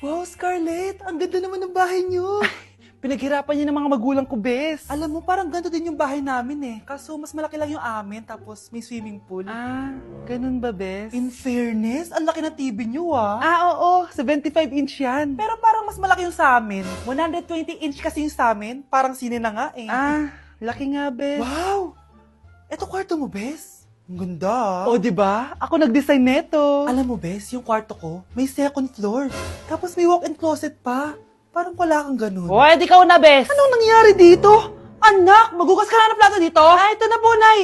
Wow, Scarlett! Ang ganda naman ng bahay niyo! Pinaghirapan niya ng mga magulang ko, bes. Alam mo, parang ganito din yung bahay namin eh. Kaso mas malaki lang yung amin, tapos may swimming pool. Ah, ganun ba, bes? In fairness, ang laki na TV niyo ah. Oo, 75-inch yan. Pero parang mas malaki yung sa amin. 120-inch kasi yung sa amin. Parang sine na nga eh. Laki nga, bes. Wow! Eto kwarto mo, bes. Ang ganda. O, diba? Ako nag-design neto. Alam mo, bes, yung kwarto ko, may second floor. Tapos may walk-in closet pa. Parang wala kang ganun. Hoy, di ka una, bes. Anong nangyari dito? Anak, magugas ka na ng plato dito? Ito na po, Nay.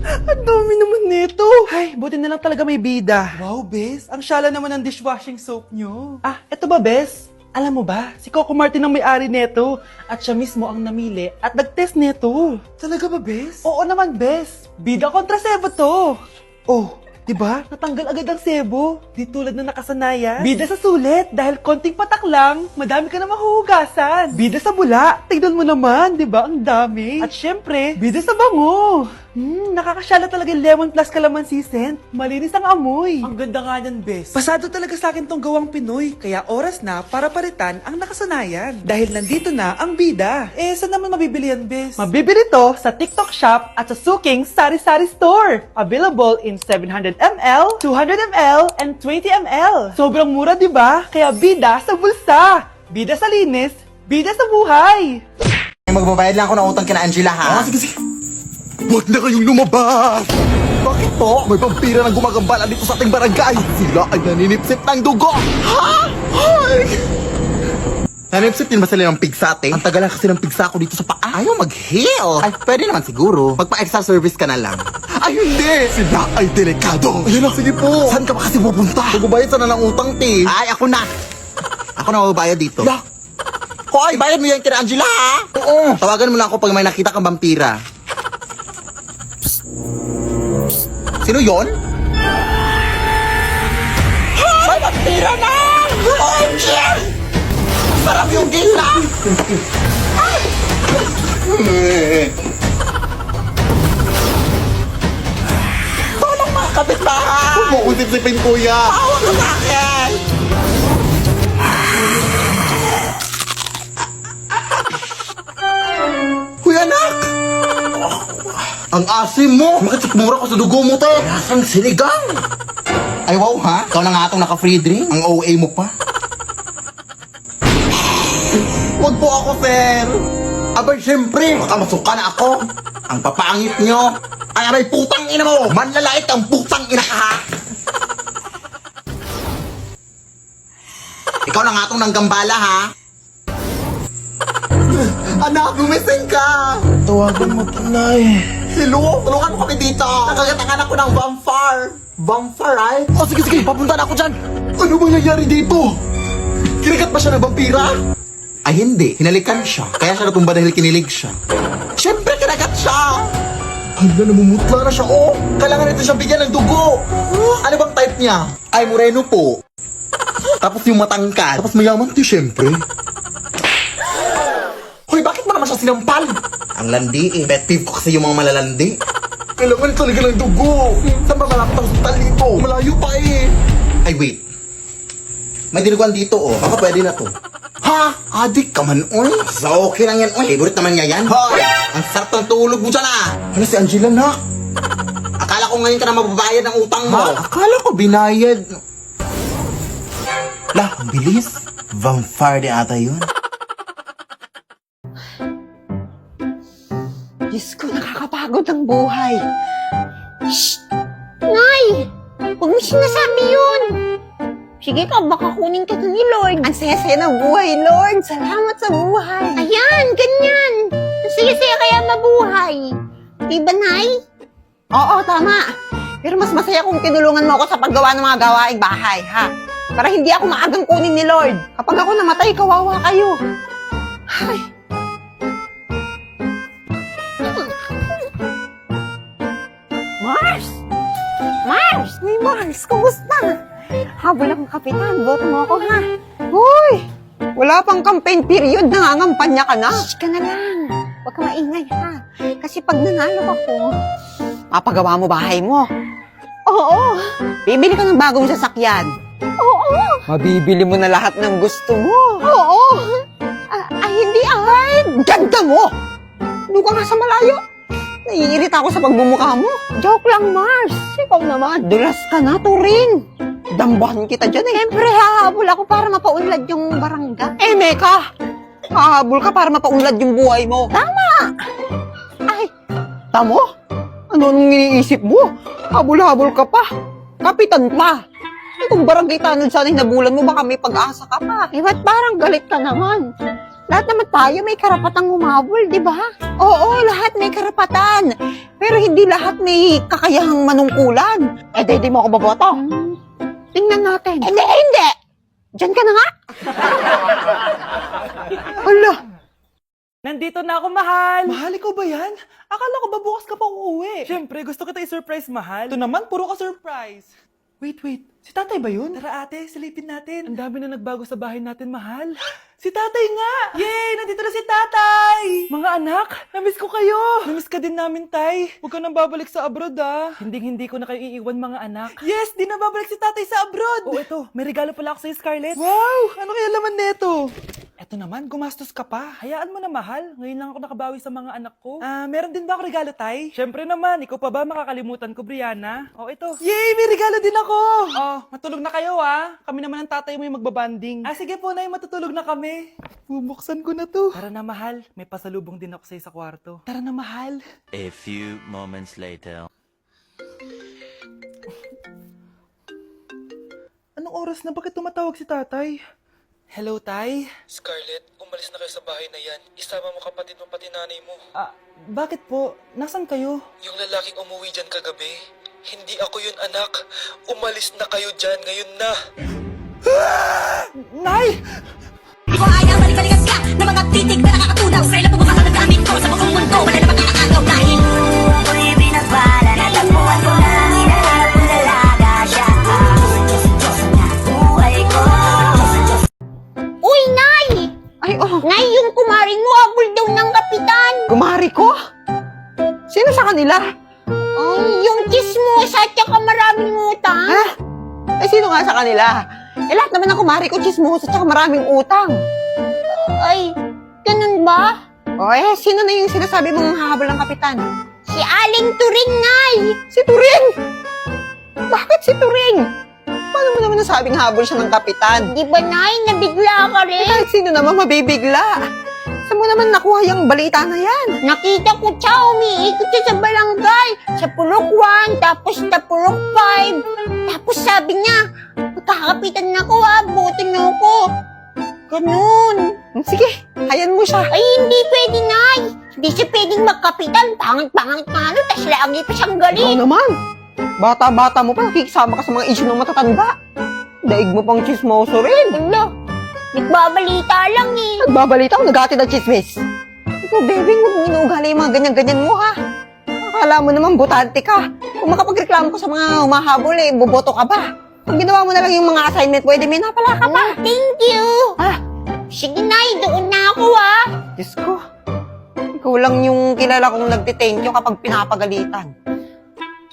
Ang dami naman nito. Ay, buti na lang talaga may bida. Wow, bes. Ang syala naman ng dishwashing soap nyo. Eto ba, bes? Alam mo ba, si Coco Martin ang may-ari neto. At siya mismo ang namili at nag-test neto. Talaga ba, bes? Oo naman, bes. Bida kontra sebo to. Oh, diba? Natanggal agad ang sebo. Di tulad na nakasanayan. Bida sa sulit. Dahil konting patak lang, madami ka na mahuhugasan. Bida sa bula. Tignan mo naman, diba? Ang dami. At syempre, bida sa bango. Nakakasyala talaga yung lemon plus calamansi scent. Malinis ang amoy. Ang ganda nga yan, bes. Pasado talaga sa akin tong gawang Pinoy. Kaya oras na para palitan ang nakasanayan. Dahil nandito na ang bida. Saan naman mabibili yan, bes? Mabibili to sa TikTok Shop at sa Suking Sari Sari Store. Available in 700 ml, 200 ml, and 20 ml. Sobrang mura, di ba? Kaya bida sa bulsa. Bida sa linis. Bida sa buhay. Magbabayad lang ako ng utang kina Angela, ha? Sige. Huwag na kayong lumabas! Bakit po? May vampira na gumagambala dito sa ating barangay! Sila ay naninipsip ng dugo! Ha? Ay! Nanipsip din ba sila ng pigsate? Ang tagal lang kasi ng pigsa ko dito sa paa. Ayaw mag-heal. Ay, pwede naman siguro. Magpa-extra service ka na lang. Ay, hindi! Sila ay delikado! Ayun lang, sige po! Saan ka ba kasi pupunta? Magbabayad sana ng utang, te! Ay, ako na! Ako na magbabayad dito. La! Hoy, bayad mo yan kina Angela, ha? Oo! Tawagan mo lang ako pag may nakita kang vampira. Sino yon? May vampira na! OMG! Sarap yung gila! Tolong mga kapitbahay! Huwag mo akong sipsipin, kuya! Tawag ka sa akin! Kuya anak! Ang asim mo! Bakit sikmura ko sa dugo mo, te? Lasang sinigang! Ay wow ha? Ikaw na nga itong naka-free drink? Ang OA mo pa? Huwag po ako, sir! Abay, siyempre! Baka masuka na ako! Ang papangit nyo! Ay, aray, putang ina mo! Manlalait ang putang ina ka, ha? Ikaw na nga itong nanggambala, ha? Anak, gumising ka! Tawagan mo to, Nay. Hello? Tulungan mo kami dito! Nakagatangan ako ng vampire! Vampire, right? Oh, sige, papunta na ako dyan! Ano mangyayari dito? Kinagat ba siya ng vampira? Ay, hindi. Hinalikan siya. Kaya siya natumba dahil kinilig siya. Siyempre, kinagat siya! Hala, namumutla na siya, oh! Kailangan nito siyang bigyan ng dugo! Ano bang type niya? Ay, moreno po. Tapos yung matangkad. Tapos mayaman, di syempre. Hoy, bakit mo naman siya sinampal? Ang landi eh. Pet peeve ko kasi yung mga malalandi. Kailangan talaga ng dugo! Saan ba malapit ang hospital dito? Malayo pa eh! Ay, wait. May dinuguan dito, oh. Baka pwede na to. Ha? Adik ka man, oy. So, okay lang yan, oy. Favorite naman niya yan. Hoy! Ang sarap ng tulog mo dyan, ah. Hala, si Angela na! Akala ko ngayon ka na mababayad ng utang mo. Ha? Akala ko binayad. Lah, ang bilis. Vampire din ata yun. Diyos ko, nakakapagod ang buhay. Shh! Nay! Huwag mo sinasabi yun! Sige ka, baka kunin kita ni Lord. Ang saya-saya ng buhay, Lord. Salamat sa buhay. Ayan, ganyan. Ang saya-saya kaya mabuhay. Diba, Nay? Oo, tama. Pero mas masaya kung tinulungan mo ako sa paggawa ng mga gawaing bahay, ha? Para hindi ako maagang kunin ni Lord. Kapag ako namatay, kawawa kayo. Ay. Mars! Mars! May Mars, kumusta? Habol akong kapitan, boto mo ako, ha? Hoy! Wala pang campaign period, nangangampanya ka na. Shh ka na lang. Huwag ka maingay, ha? Kasi pag nanalo ako, mapagawa mo bahay mo. Oo, bibili ka ng bagong sasakyan. Oo. Mabibili mo na lahat ng gusto mo. Oo. Hindi Ganda mo! Doon ka nga sa malayo. Naiirita ako sa pagmumukha mo. Joke lang, Mars. Ikaw naman. Dulas ka na, Turing. Dambahan kita dyan eh. Siyempre, hahabol ako para mapaunlad yung barangay. Meka! Hahabol ka para mapaunlad yung buhay mo. Tama! Ay, tamo? Ano nung iniisip mo? Habol-habol ka pa. Kapitan pa. Kung barangay tanod sana hinabulan mo, baka may pag-asa ka pa. Ba't parang galit ka naman? Lahat naman tayo may karapatang humabol, di ba? Oo, lahat may karapatan. Pero hindi lahat may kakayahang manungkulan. Di mo ako baboto. Tingnan natin. Hindi! Diyan ka na nga. Ala. Nandito na ako, mahal. Mahal, ikaw ba yan? Akala ko ba bukas ka pa uuwi? Siyempre, gusto kita i-surprise, mahal. Ito naman, puro ka surprise. Wait. Si tatay ba yun? Tara ate, silipin natin. Ang dami na nagbago sa bahay natin, mahal. Si tatay nga! Yay! Nandito na si tatay! Mga anak, namiss ko kayo. Namiss ka din namin, tay. Huwag ka nang babalik sa abroad, ah. Hindi ko na kayo iiwan, mga anak. Yes! Di na babalik si tatay sa abroad! Oh, ito. May regalo pala ako sa'yo, Scarlett. Wow! Ano kaya laman neto? Eto naman, gumastos ka pa. Hayaan mo na, mahal. Ngayon lang ako nakabawi sa mga anak ko. Meron din ba ako regalo, tay? Siyempre naman, ikaw pa ba makakalimutan ko, Brianna? Oh, ito. Yay! May regalo din ako! Oh, matulog na kayo, ah. Kami naman ang tatay mo yung magbabanding. Sige po, nay, matutulog na kami. Bubuksan ko na to. Tara na, mahal. May pasalubong din ako sa'yo sa kwarto. Tara na, mahal. A few moments later. Anong oras na? Bakit tumatawag si tatay? Hello, tay? Scarlett, umalis na kayo sa bahay na yan. Isama mo kapatid mo pati nanay mo. Bakit po? Nasaan kayo? Yung lalaking umuwi dyan kagabi, hindi ako yun, anak. Umalis na kayo dyan ngayon na. Nay! Di ko ayaw, balik-balikan ka na mga titig na nakakatunaw. Sa ilang pubukas ang gamit ko sa buong mundo. Wala na makakagaw dahil ako'y binagpala. Natagpuan ko na hinahanap kong dalaga siya. Diyos na buhay ko. Uy, Nay! Nay, yung kumaring mo, habol daw ng kapitan. Kumari ko? Sino sa kanila? Yung chismosa at saka maraming utang. Sino nga sa kanila? Lahat naman ng kumari ko chismosa at saka maraming utang. Ay, ganun ba? Sino na yung sinasabi mong hahabol ng kapitan? Si Aling Turing, Nay! Si Turing! Bakit si Turing? Paano mo naman nasabing habol siya ng kapitan? Di ba, Nay? Nabigla ka rin. Kahit sino naman mabibigla. Saan mo naman nakuha yung balita na yan? Nakita ko siya, umiikot siya sa barangay. Sa pulok 1, tapos sa pulok 5. Tapos sabi niya, magkakapitan na ko ha, butin niyo ko. Ganun. Sige, hayan mo siya. Ay, hindi pwede, Nay. Hindi siya pwedeng magkapitan. Pangit-pangit nga ano, tas lagi pa siyang Ikaw galit. naman. Bata-bata mo pa, nakikisama ka sa mga issue ng matatanda. Daig mo pang chismoso rin. Ano? Nagbabalita lang eh. Nagbabalita ko, naghatid ng chismis. Ikaw, bebe, huwag mo inuugali yung mga ganyan-ganyan mo, ha? Akala mo naman, butante ka. Kung makapagreklamo ka sa mga humahabol, boboto ka ba? Kung ginawa mo na lang yung mga assignment, pwede may napala ka pa. Thank you. Sige, Nay, doon na ako ha. Diyos ko, ikaw lang yung kilala kong nagtithank you kapag pinapagalitan.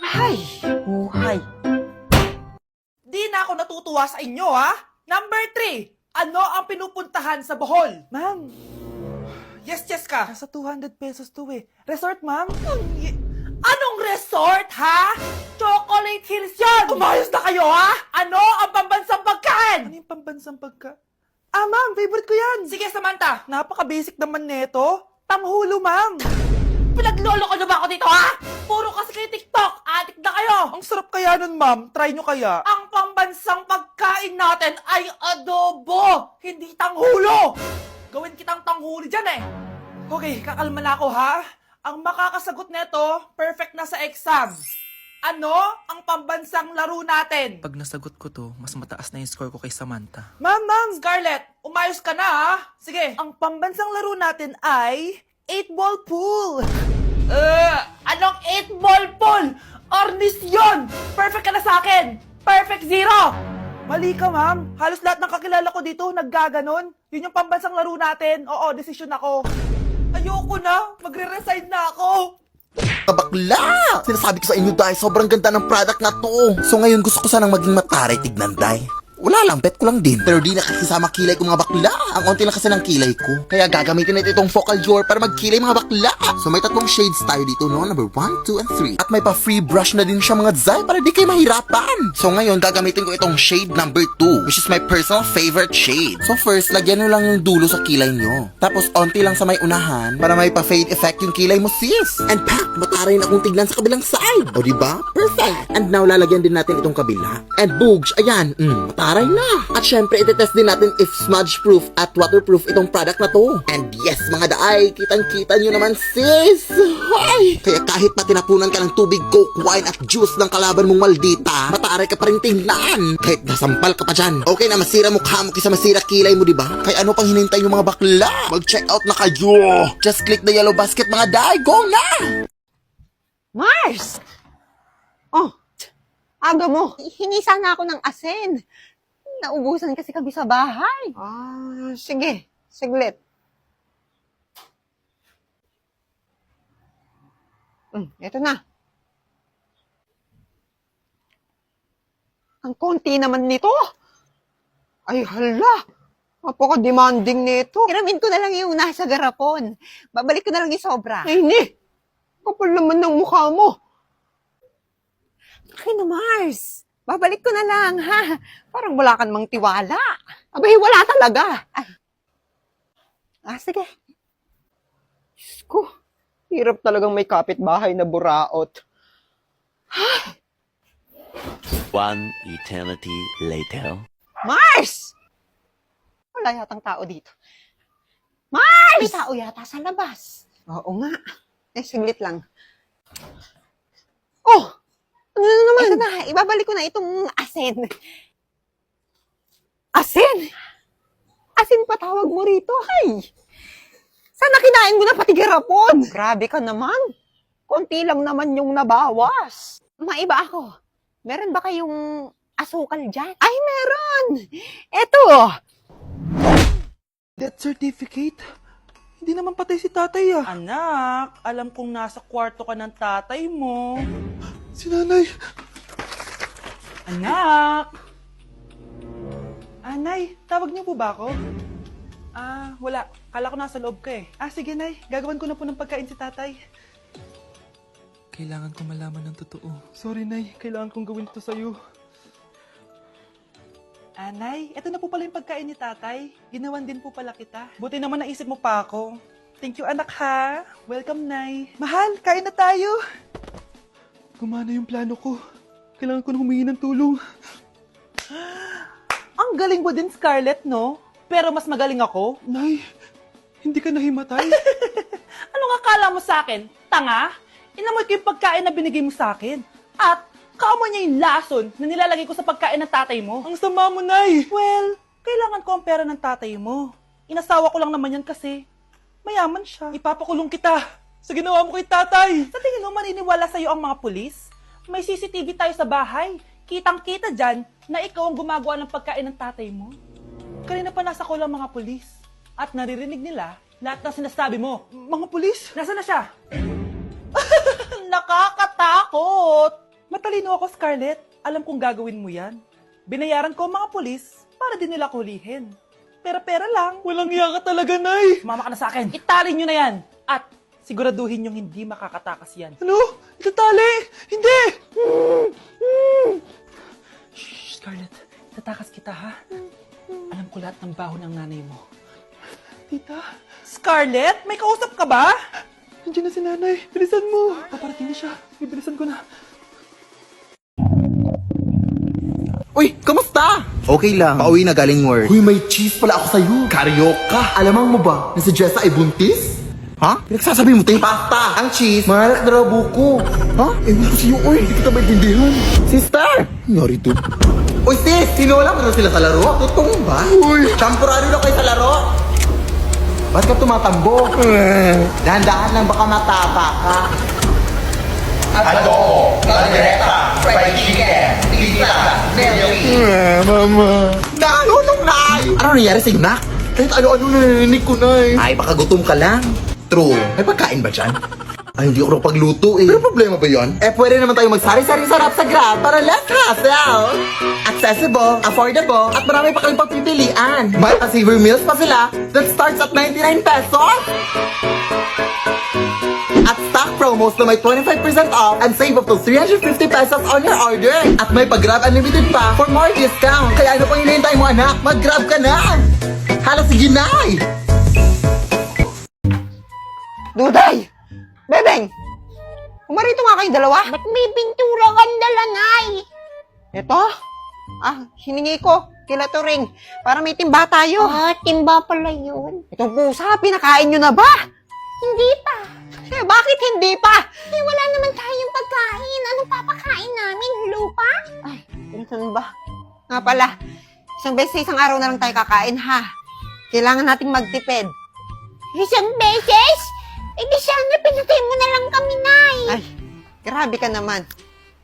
Ay, buhay. Di na ako natutuwa sa inyo, ha? Number 3, ano ang pinupuntahan sa Bohol? Ma'am, Yes ka. nasa 200 pesos to eh. Resort, ma'am? Anong resort, ha? Chocolate Hills yan! Umayos na kayo, ha? Ano ang pambansang pagkain? Ano yung pambansang pagka... ma'am, favorite ko yan. Sige, Samantha. Napaka-basic naman neto. Tanghulo, ma'am. Pinaglolo ko na ba ako dito, ha? Puro kasi kayo TikTok. Adik na kayo. Ang sarap kaya nun, ma'am. Try nyo kaya. Ang pambansang pagkain natin ay adobo, hindi tanghulo. Gawin kitang tanghuli dyan, eh. Okay, kakalma na ako, ha? Ang makakasagot neto, perfect na sa exam. Ano ang pambansang laro natin? Pag nasagot ko to, mas mataas na yung score ko kay Samantha. Ma'am. Scarlett, umayos ka na, ha? Sige. Ang pambansang laro natin ay 8-ball pool. Anong 8-ball pool? Ornis yun! Perfect ka na sa akin! Perfect 0! Mali ka, ma'am. Halos lahat ng kakilala ko dito naggaganon. Yun yung pambansang laro natin. Oo, desisyon ako. Ayoko na! Magre-resign na ako! Kabakla! Sinasabi ko sa inyo, Day, sobrang ganda ng product na to. So ngayon gusto ko sanang maging mataray tignan, Day. Wala lang, bet ko lang din. Pero di nakakasama kilay ko mga bakla. Ang onti lang kasi ng kilay ko. Kaya gagamitin natin itong focal drawer para magkilay mga bakla. So may tatlong shades tayo dito, no? Number 1, 2, and 3. At may pa-free brush na din siya mga zay para di kayo mahirapan. So ngayon, gagamitin ko itong shade number 2, which is my personal favorite shade. So first, lagyan nyo lang yung dulo sa kilay nyo. Tapos onti lang sa may unahan para may pa-fade effect yung kilay mo, sis. And pak, mataray na akong tignan sa kabilang side. O diba? Perfect. And now, lalagyan din natin itong kabila. And boogs, ayan, mataray na. At syempre, itetest din natin if smudge-proof at waterproof itong product na to. And yes, mga daay, kitang-kita nyo naman, sis. Ay! Kaya kahit pa tinapunan ka ng tubig, coke, wine at juice ng kalaban mong maldita, mataray ka pa rin tingnan. Kahit nasampal ka pa dyan. Okay na masira mukha mo kaysa masira kilay mo, diba? Kaya ano pang hinintay yung mga bakla? Mag-check out na kayo. Just click the yellow basket, mga daay. Go na! Mars! Oh, aga mo. Hingi sana ako ng asin. Naubusan kasi kami sa bahay. Sige. Siglit. Eto na. Ang konti naman nito. Ay, hala. Napaka-demanding nito. Hiramin ko na lang yung nasa garapon. Babalik ko na lang yung sobra. Ay, hindi. Kapal naman ng mukha mo. Ay, no, Mars. Babalik ko na lang, ha? Parang wala ka namang tiwala. Abay, wala talaga. Ay. Sige. Diyos ko. Hirap talagang may kapitbahay na buraot. One eternity later. Mars! Wala yatang tao dito. Mars! May tao yata sa labas. Oo nga. Saglit lang. Oh! Ano na naman? Ito na, ibabalik ko na itong asin. Asin? Asin pa tawag mo rito? Ay! Sana kinain mo na pati garapon? Grabe ka naman. Konti lang naman yung nabawas. Maiba ako. Meron ba kayong asukal dyan? Ay, meron! Eto! Death certificate? Hindi naman patay si tatay ah. Anak, alam kong nasa kwarto ka ng tatay mo. Si nanay. Anak! Nay, tawag niyo po ba ako? Wala. Kala ko nasa loob ka eh. Sige nay, gagawan ko na po ng pagkain si tatay. Kailangan ko malaman ng totoo. Sorry nay, kailangan kong gawin ito sa'yo. Nay, eto na po pala yung pagkain ni tatay. Ginawan din po pala kita. Buti naman naisip mo pa ako. Thank you anak ha. Welcome nay. Mahal, kain na tayo. Gumana yung plano ko. Kailangan ko na humingi ng tulong. Ang galing mo din, Scarlett, no? Pero mas magaling ako. Nay, hindi ka nahimatay? Anong akala mo sa akin? Tanga? Inamoy ko yung pagkain na binigay mo sa akin. At kaamoy niya yung lason na nilalagay ko sa pagkain ng tatay mo. Ang sama mo, Nay. Well, kailangan ko ang pera ng tatay mo. Inasawa ko lang naman yan kasi mayaman siya. Ipapakulong kita sa ginawa mo kay tatay. Sa tingin mo maniniwala sa'yo ang mga pulis? May CCTV tayo sa bahay. Kitang-kita dyan na ikaw ang gumagawa ng pagkain ng tatay mo. Kanina pa nasa kulang mga pulis. At naririnig nila lahat ng sinasabi mo. Mga pulis? Nasaan na siya? Nakakatakot! Matalino ako, Scarlett. Alam kong gagawin mo yan. Binayaran ko ang mga pulis para din nila kulihin. Pera-pera lang. Walang iya ka talaga, Nay. Sumama ka na sa akin. Itali nyo na yan. At siguraduhin yung hindi makakatakas yan. Ano? Itatali? Hindi! Shh, Scarlett. Tatakas kita, ha? Alam ko lahat ng baho ng nanay mo. Tita, Scarlett, may kausap ka ba? nandiyan na si nanay. Bilisan mo. Paparating na siya. Bilisan ko na. Uy, kamusta? Okay lang. Pauwi na galing work. Uy, may cheese pala ako sa'yo. Karyoka. Alamang mo ba na si Jessa ay buntis? Ha? Pinagsasabi mo, ting pasta. Ang cheese, malak na raw buko. Ha? Ewan ko sa'yo, uy. Hindi kita maintindihan. Sister! Nari to. Uy, sis! Sinola mo na sila sa laro? Totoo ba? Uy! Champurado na kayo sa laro? Ba't ka tumatambo? Dahan-dahan lang baka matapa ka. Adobo, caldereta, fried chicken, pizza, milky. Mama. Nung nay! Ano nangyari sa nak? Kahit ano-ano narinig ko, nay. Ay, baka gutom ka lang. True. May pagkain ba dyan? Ay, hindi ako pagluto eh. Pero problema ba yun? Eh, pwede naman tayo magsari-sari sarap sa Grab para less hassle. Accessible, affordable, at marami pa kayong pagpipilian. May pa-saver meals pa sila that starts at 99 pesos. At stock promos na may 25% off and save up to 350 pesos on your order. At may pag-Grab Unlimited pa for more discount. Kaya ano pang hinihintay mo anak? Mag-Grab ka na! Hala, sige na! Duday! Bebeng! Kumarito nga kayong dalawa. Ba't may pintura kang dala, Nay? Ito? Hiningi ko. Kila Turing. Para may timba tayo. Timba pala yun. Itong pusa, pinakain nyo na ba? Hindi pa. Bakit hindi pa? Wala naman tayong pagkain. Anong papakain namin? Lupa? Ay, ganun ba? Nga pala, isang beses sa isang araw na lang tayo kakain, ha? Kailangan nating magtipid. Isang beses? Eh di sana pinatay mo na lang kami, Nay. Ay, grabe ka naman.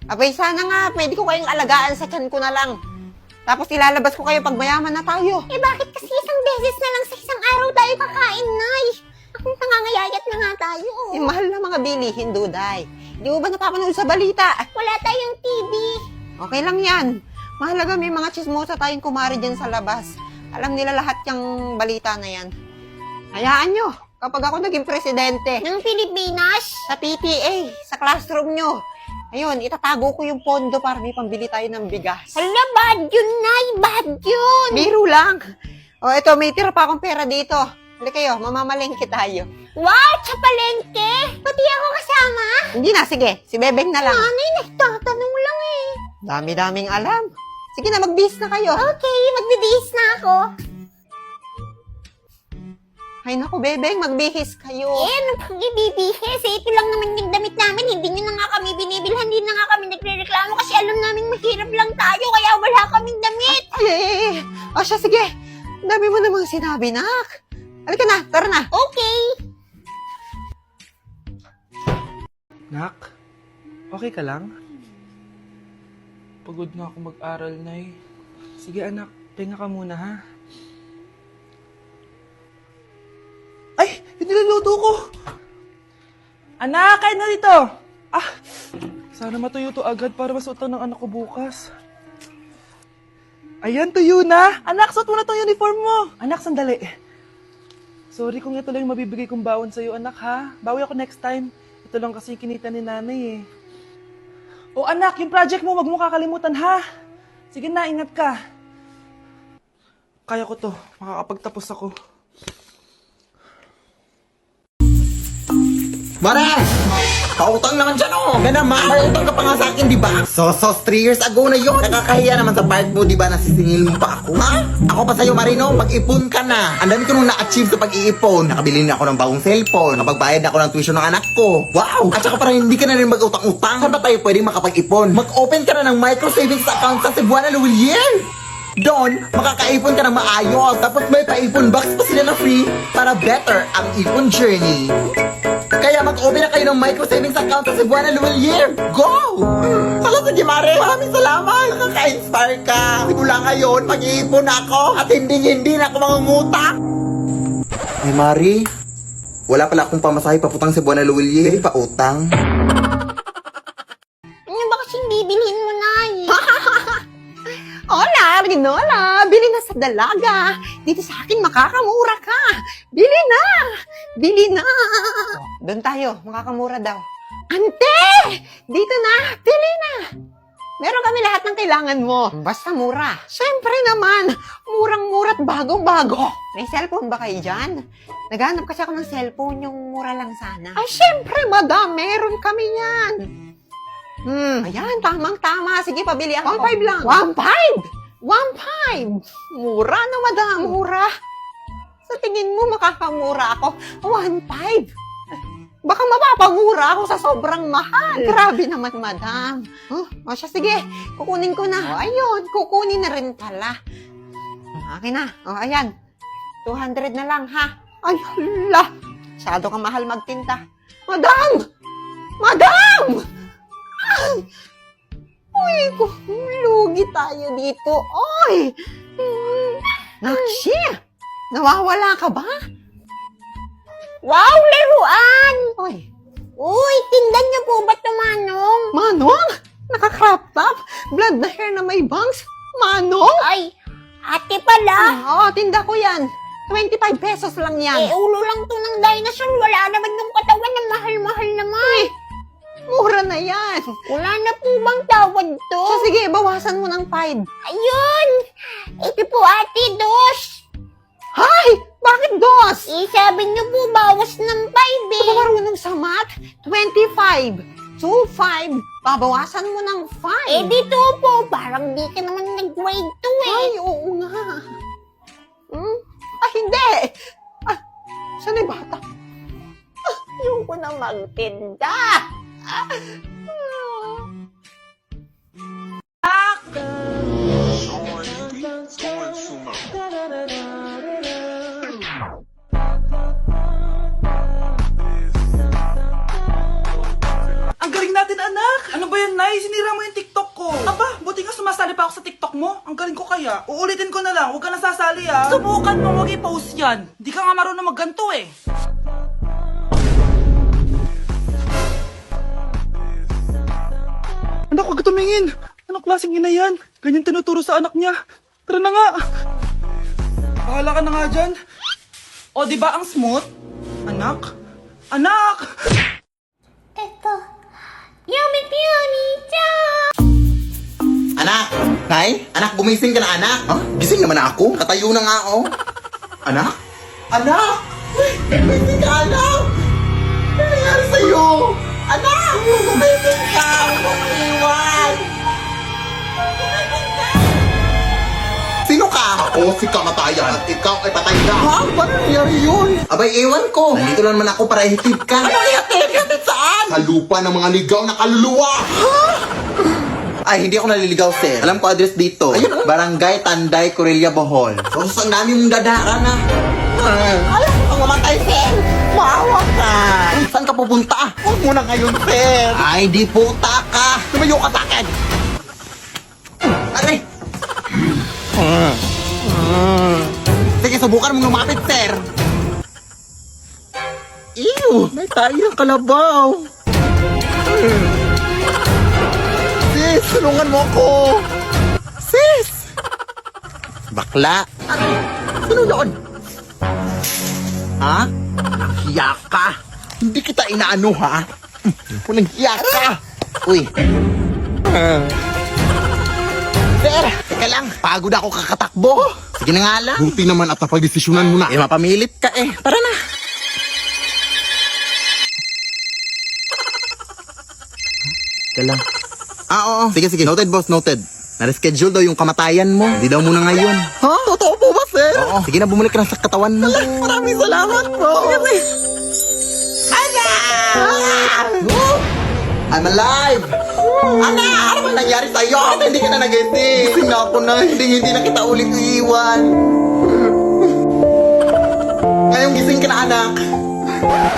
Abay, sana nga, pwede ko kayong alagaan sa tiyan ko na lang. Tapos ilalabas ko kayo pag mayaman na tayo. Eh bakit kasi isang beses na lang sa isang araw tayo kakain, Nay? Akong nangangayayat na nga tayo. Eh, mahal na mga bilihin, Duday. Di mo ba napapanood sa balita? Wala tayong TV. Okay lang yan. Mahalaga may mga chismosa tayong kumari dyan sa labas. Alam nila lahat yung balita na yan. Hayaan nyo. Kapag ako naging presidente ng Pilipinas, sa PTA, sa classroom nyo, ayun, itatago ko yung pondo para may pambili tayo ng bigas. Hala, bad yun, Nay, bad yun. Biro lang. O, eto, may tira pa akong pera dito. Hali kayo, mamamalengke tayo. Wow, tsapalengke! Pati ako kasama? Hindi na, sige. Si Bebeng na lang. Nanay, nagtatanong lang eh. Dami-daming alam. Sige na, magbihis na kayo. Okay, magbibihis na ako. Ay naku, Bebeng, magbihis kayo. Eh, ano pang ibibihis? Eh, ito lang naman yung damit namin. Hindi nyo na nga kami binibilhan. Hindi na nga kami nagre-reklamo kasi alam namin mahirap lang tayo kaya wala kaming damit. Ay. O siya, sige. Ang dami mo namang sinabi, nak. Halika na, tara na. Okay. Nak, okay ka lang? Pagod na ako mag-aral, Nay. Sige anak, pahinga ka muna ha. Ay! Yung niluluto ko! Anak, kain na dito! Sana matuyo to agad para masuotan ng anak ko bukas. Ayan, tuyo na! Anak, suot mo na tong uniform mo! Anak, sandali. Sorry kung ito lang yung mabibigay kong baon sa'yo, anak ha. Bawi ako next time. Ito lang kasi yung kinita ni nanay eh. O anak, yung project mo, wag mo kakalimutan ha. Sige na, ingat ka. Kaya ko to. Makakapagtapos ako. Mare! Kautang naman dyan oh! Nga naman, may utang ka pa nga sa akin, di ba? So, 3 years ago na yun. Nakakahiya naman sa part mo, di ba? Nasisingil mo pa ako. Ha? Ako pa sa'yo, Marino, mag-ipon ka na. Ang dami ko nung na-achieve sa pag-iipon. Nakabili na ako ng bagong cellphone. Nakapagbayad na ako ng tuition ng anak ko. Wow! At saka parang hindi ka na rin mag-utang-utang. Saan ba tayo pwedeng makapag-ipon? Mag-open ka na ng micro savings account sa Cebuana Luwilier. Doon, makakaipon ka ng maayos. Tapos may pa-ipon box pa sila na free para better ang ipon journey. Kaya mag-open na kayo ng micro savings account sa Cebuana Luwilier. Go! Salamat, sige, Mare. Maraming salamat. Nakaka-inspire ka. Simula ngayon, mag-iipon ako at hindi na ako mangungutang. Ay, Mari. Wala pala akong pamasahe papuntang Cebuana Luwilier. Pwede pa utang. Ano ba kasing bibilhin mo, Nay? Hola, Rinola! Bili na sa dalaga. Dito sa akin, makakamura ka. Bili na! Bili na! Doon tayo, makakamura daw. Ante! Dito na! Bili na! Meron kami lahat ng kailangan mo. Basta mura. Siyempre naman, murang-mura at bagong-bago. May cellphone ba kayo dyan? Naghanap kasi ako ng cellphone, yung mura lang sana. Ay, siyempre, madam, meron kami yan. Ayan, tamang-tama. Sige, pabili ako. 1.5 lang. 1.5? 1.5? Mura na, madam. Mura. Sa tingin mo, makakamura ako. 1.5? Baka mapapamura ako sa sobrang mahal. Grabe naman, madam. O siya, sige. Kukunin ko na. O, ayun. Kukunin na rin pala. Akin na. O, ayan. 200 na lang, ha? Ay, hala. Masyado kang mahal magtinta. Madam! Madam! Ay! Uy, lugi tayo dito. Oy! Nakshi! Nawawala ka ba? Wow, laruan! Oy, Uy, tindan niyo po ba ito, Manong? Manong? Naka-crop top? Blood na hair na may bangs? Manong? Ay, ate pala. Oo, tinda ko yan. 25 pesos lang yan. Ulo lang to ng dinosaur. Wala naman yung katawan na mahal-mahal naman. Mura na yan. Wala na po bang tawad to? So, sige, bawasan mo ng 5. Ayun! Ito po, ate, dos. Hay! Bakit dos? Sabi niyo po, bawas ng 5 Hindi ko eh. marunong sa math. 25. 2, 5. Babawasan mo ng 5. Dito po, parang di ka naman nag-grade 2 eh. Ay, oo nga. Ah, hindi. Ah, saan yung bata? Ayoko na magtinda. Ang galing natin, anak! Ano ba yan, Nay? Sinira mo yung TikTok ko. Aba, buti nga sumasali pa ako sa TikTok mo. Ang galing ko kaya. Uulitin ko na lang. Huwag ka nasasali, ah. Subukan mo, huwag i-post yan. Di ka nga marunong magganto, eh. Anak, huwag ka tumingin. Anong klaseng ina yan? Ganyan tinuturo sa anak niya. Tara na nga. Bahala ka na nga dyan. O, di ba ang smooth? Anak? Anak! Eto. Yummy Peony-chan! Anak! Nay? Anak, gumising ka na, anak? Ha? Gising naman ako. Nakatayo na nga, oh. Anak? Anak! Gumising ka, anak! Ano nangyari sa'yo? Anak! Gumising ka! Huwag mo iwan! Sino ka? Ako si Kamatayan at ikaw ay patay na. Ha? Paano nangyari yun? Abay, ewan ko. Nandito lang naman ako para ihatid ka. Ano ihatid? Ihatid saan? Sa lupa ng mga ligaw na kaluluwa. Ha? Ay, hindi ako naliligaw, sir. Alam ko address dito. Ayun, Barangay Tanday, Corelia, Bohol. So, ang dami mong dadaan, na. Alam mo kang mamatay, sir. Maawa ka. Saan ka pupunta? Huwag mo na ngayon, sir. Ay, di puta ka. Tumayo ka sa akin. Aray! Sige, subukan mong lumapit, sir. Ew! May tayo ng kalabaw. Sis, tulungan mo ako. Sis! Bakla. Sino yun? Ha? Hiya ka. Hindi kita inaano, ha? Walang hiya ka. Uy. Sir, teka lang. Pagod ako kakatakbo. Sige na nga lang. Buti naman at napag-desisyonan mo na. Eh, mapamilit ka eh. Tara na. Teka lang. Oo. Sige, sige. Noted, boss. Noted. Na-reschedule daw yung kamatayan mo. Hindi daw muna ngayon. Ha? Totoo po ba, sir? Oo. Sige na, bumalik ka na sa katawan mo. Maraming salamat po. I'm alive! Ana! Ano ba nangyari sa'yo? Hindi ka na nagising. Gising na ako na. Hindi na kita ulit iiwan. Ngayong gising ka na, anak.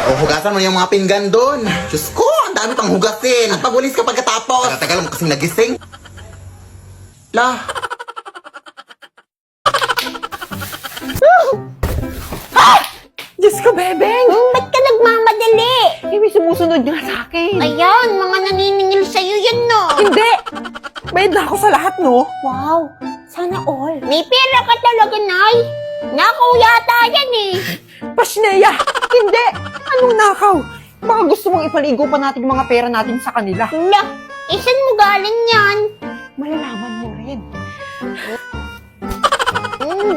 O, hugasan mo yung mga pinggan doon. Diyos ko, ang dami pang hugasin. At pagulis ka pagkatapos. Teka lang kasing nagising. La. Diyos ko, bebeng! Ba't ka nagmamadali? May sumusunod nga sa akin. Ayan, mga naniningil sa'yo yan, no? Hindi! Bayad na ako sa lahat, no? Wow, sana all. May pera ka talaga, Nay. Nakaw yata yan eh. Pasneya! Hindi! Anong nakaw? Baka gusto mong ipaligo pa natin yung mga pera natin sa kanila. Hala, saan mo galing yan? Malalaman mo rin.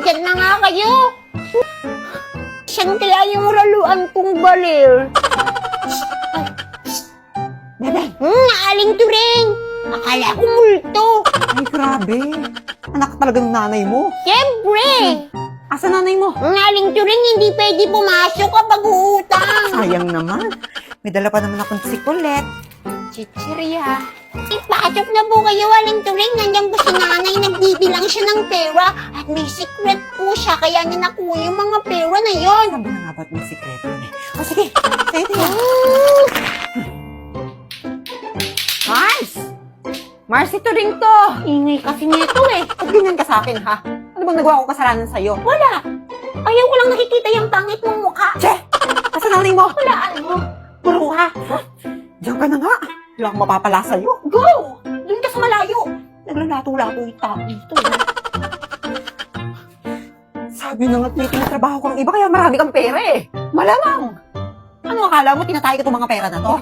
Diyan na nga kayo. Saan kaya yung raluan kong balir? Bebeng! Naaling to rin. Akala ko multo. Ay, grabe. Anak talaga ng nanay mo. Siyempre. Asa nanay mo? Naaling to rin, hindi pwede pumasok kapag uutang. Sayang naman. May dala pa naman akong sikulet. Chichirya. Ipasok na po kayo, Aling Turing. Nandiyan po si nanay, nagbibilang siya ng pera. At may secret po siya, kaya niya nakuha yung mga pera na yon. Sabi na nga ba't may sikreto niya? O sige, sige. Mars! Mars, ito rin to. Ingay kasi nito eh. Pag ganyan ka sa akin, ha? Ano bang nagawa ko kasalanan sa'yo? Wala. Ayaw ko lang nakikita yung pangit mong mukha. Che! Asa nanay mo? Walaan mo. Bruha! Diyan ka na nga. Wala akong mapapala sa'yo. Go! Doon ka sa malayo. Naglalato-lato yung tao dito. Sabi na nga't may tinatrabaho kang iba kaya marami kang pera eh. Malamang. Ano akala mo, tinatay ko itong mga pera na to?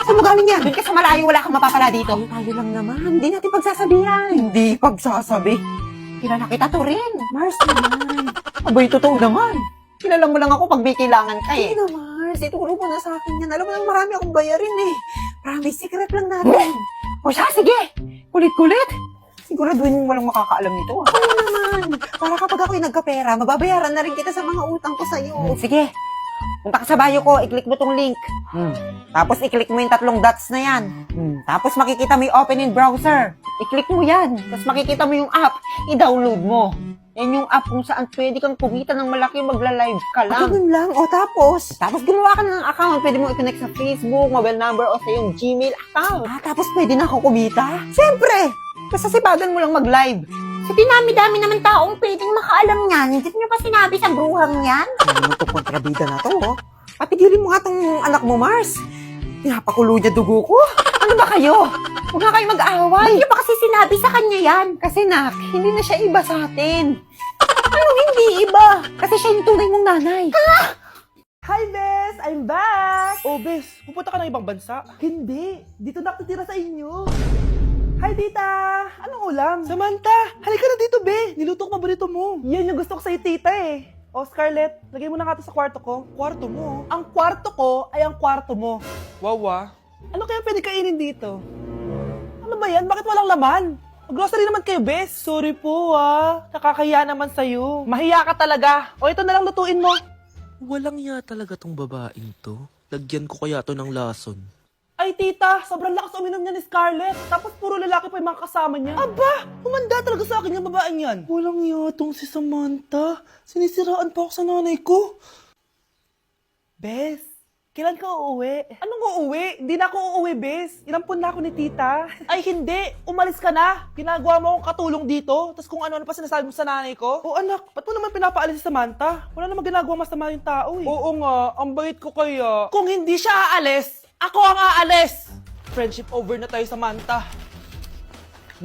Saan mo galing yan? Doon ka sa malayo, wala kang mapapala dito. Tayo lang naman. Hindi natin pagsasabihan. Hindi pagsasabi. Kilala kita to rin. Mars naman. Abay, totoo naman. Kilala mo lang ako pag may kailangan ka eh. Hindi na, Mars. Ituro mo na sa akin yan. Alam mo lang marami akong bayarin eh. Promise, secret lang natin. O siya, sige. Kulit-kulit. Siguraduhin mo walang makakaalam nito. Ano naman? Para kapag ako'y nagkapera, mababayaran na rin kita sa mga utang ko sa'yo. Sige. Punta ka sa bio ko, i-click mo tong link. Tapos i-click mo yung 3 dots na yan. Tapos makikita mo yung open in browser. I-click mo yan. Tapos makikita mo yung app. I-download mo. Yan yung app kung saan pwede kang kumita ng malaki magla-live ka lang. Ganun lang. O tapos? Tapos gumawa ka na ng account. Pwede mo i-connect sa Facebook, mobile number, o sa yung Gmail account. Tapos pwede na ako kumita? Siyempre! Basta sipagan mo lang mag-live. Sa dinami-dami naman taong pwedeng makaalam niyan, hindi niyo pa sinabi sa bruhang yan? Ano itong kontrabida na to, oh? Patigilin mo nga tong anak mo, Mars. Pinapakulo niya dugo ko. Ano ba kayo? Huwag nga kayo mag-aaway. Hindi pa kasi sinabi sa kanya yan. Kasi nak, hindi na siya iba sa atin. Anong hindi iba? Kasi siya yung tunay mong nanay. Hi, Bes! I'm back! Oh, Bes, pupunta ka ng ibang bansa? Hindi. Dito na ako titira sa inyo. Hi, tita! Anong ulam? Samantha, halika na dito, be! Niluto ko paborito mo. Yan yung gusto ko sa'yo, tita eh. Oh, Scarlett, lagay mo na nga ito sa kwarto ko. Kwarto mo? Ang kwarto ko ay ang kwarto mo. Wawa. Ano kaya pwede kainin dito? Ano ba yan? Bakit walang laman? Grocery naman kayo, Bes. Sorry po, nakakahiya naman sa'yo. Mahiya ka talaga. O, ito na lang lutuin mo. Walang ya talaga tong babaeng to. Lagyan ko kaya to ng lason. Ay, tita, sobrang lakas uminom niya ni Scarlett. Tapos puro lalaki pa yung mga kasama niya. Aba, humanda talaga sa akin yung babaeng yan. Walang yatong si Samantha. Sinisiraan pa ako sa nanay ko. Bes, kailan ka uuwi? Anong uuwi? Hindi na ako uuwi, Bes. Inampun na ako ni tita. Ay, hindi. Umalis ka na. Ginagawa mo akong katulong dito. Tapos kung ano-ano pa sinasabi mo sa nanay ko. O anak, ba't mo naman pinapaalis si Samantha? Wala namang ginagawa masama yung tao eh. Oo nga, ang bait ko kaya. Kung hindi siya aalis, ako ang aalis! Friendship over na tayo, Samantha.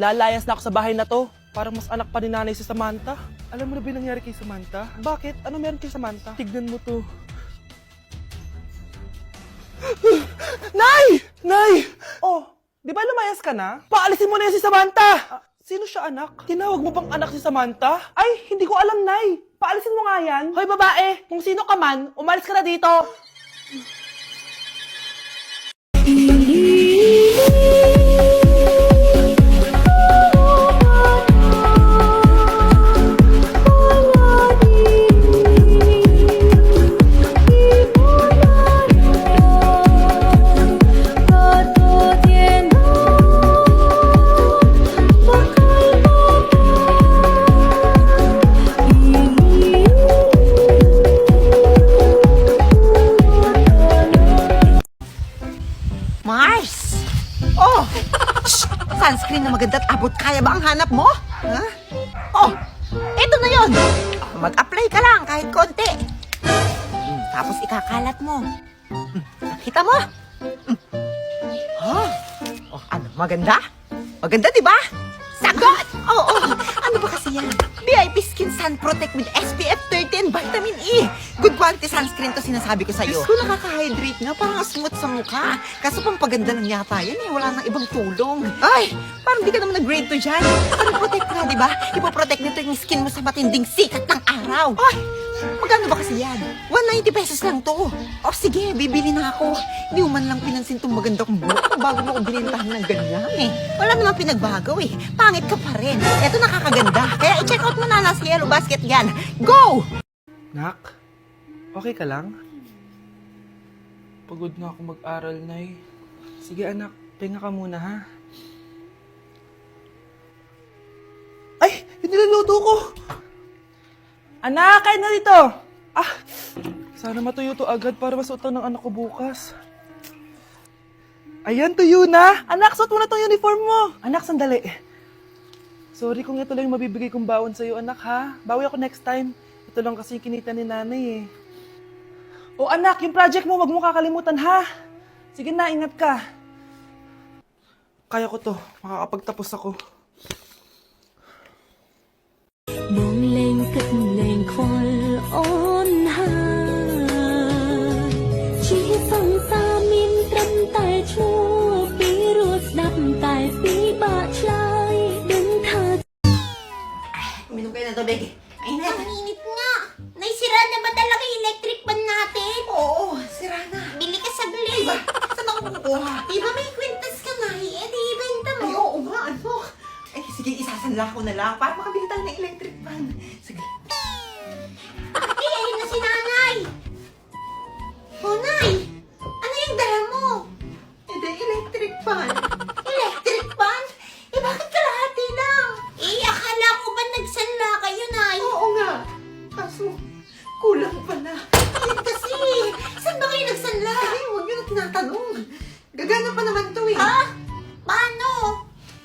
Lalayas na ako sa bahay na to. Parang mas anak pa ni nanay si Samantha. Alam mo na ba yung nangyari kay Samantha? Bakit? Ano meron kay Samantha? Tignan mo to. Nay! Nay! Oh, di ba lumayas ka na? Paalisin mo na yan si Samantha! Sino siya, anak? Tinawag mo bang anak si Samantha? Ay, hindi ko alam, Nay. Paalisin mo nga yan. Hoy, babae, kung sino ka man, umalis ka na dito. Mars! Oh! Shh! Sunscreen na maganda at abot kaya ba ang hanap mo? Ha? Oh! Eto na yon. Mag-apply ka lang kahit konti. Tapos ikakalat mo. Kita mo? Oh! Oh, ano? Maganda? Maganda, di ba? Sagot! Oo! Ano ba kasi yan? VIP Skin Sun Protect with SPF 30 and Vitamin E. Good quality sunscreen to sinasabi ko sa'yo. Diyos ko, nakaka-hydrate nga. Parang smooth sa mukha. Kaso pampaganda lang yata yan eh. Wala nang ibang tulong. Ay! Parang di ka naman nag-grade to dyan. Sun Protect na, di ba? Ipoprotect nito yung skin mo sa matinding sikat ng araw. Ay! Magkano ba kasi yan? 190 pesos lang to. O sige, bibili na ako. Hindi mo man lang pinansin tong maganda kong buhok bago mo ko binintahan ng ganyan eh. Wala namang pinagbago eh. Pangit ka pa rin. Eto nakakaganda. Kaya i-check out mo na nasa Yellow Basket yan. Go! Nak, okay ka lang? Pagod na ako mag-aral, Nay. Sige anak, pahinga ka muna ha. Ay! Yung niluluto ko! Anak, kain na dito! Ah! Sana matuyo to agad para masuotan ng anak ko bukas. Ayan, tuyo na! Anak, suot mo na tong uniform mo! Anak, sandali. Sorry kung ito lang yung mabibigay kong baon sa'yo, anak ha. Bawi ako next time. Ito lang kasi yung kinita ni nanay eh. O anak, yung project mo, wag mo kakalimutan ha. Sige na, ingat ka. Kaya ko to, makakapagtapos ako. មងលេងគិតលេងខ្វល់អូនហើយជីវិតសង្សារមានត្រឹមតែឈ្មោះពីរសស្ដាប់តែពីបាក់ឆ្លើយដឹងថា Uminom kayo ng tubig. Ay, na. Ang init nga. Naisira na ba talaga yung electric pan natin? Oo, sira na. Bili ka saglit. Diba? Saan ako kukuha? Diba may kwintas ka na? Eh, di ibenta mo. Ay, oo nga, ano? Ay, sige, isasanla ko na lang para makabili tayo ng electric pan. Sige. Ate, ayun na si nanay. Oh, nay. Ano yung dala mo? Hindi, electric pan. Electric pan? Eh, bakit kalahati lang? Eh, akala ko ba nagsanla kayo, nay? Oo nga. Kaso, kulang pala. Ay, kasi, saan ba kayo nagsanla? Ay, huwag nyo na tinatanong. Gagana pa naman to eh. Ha? Paano?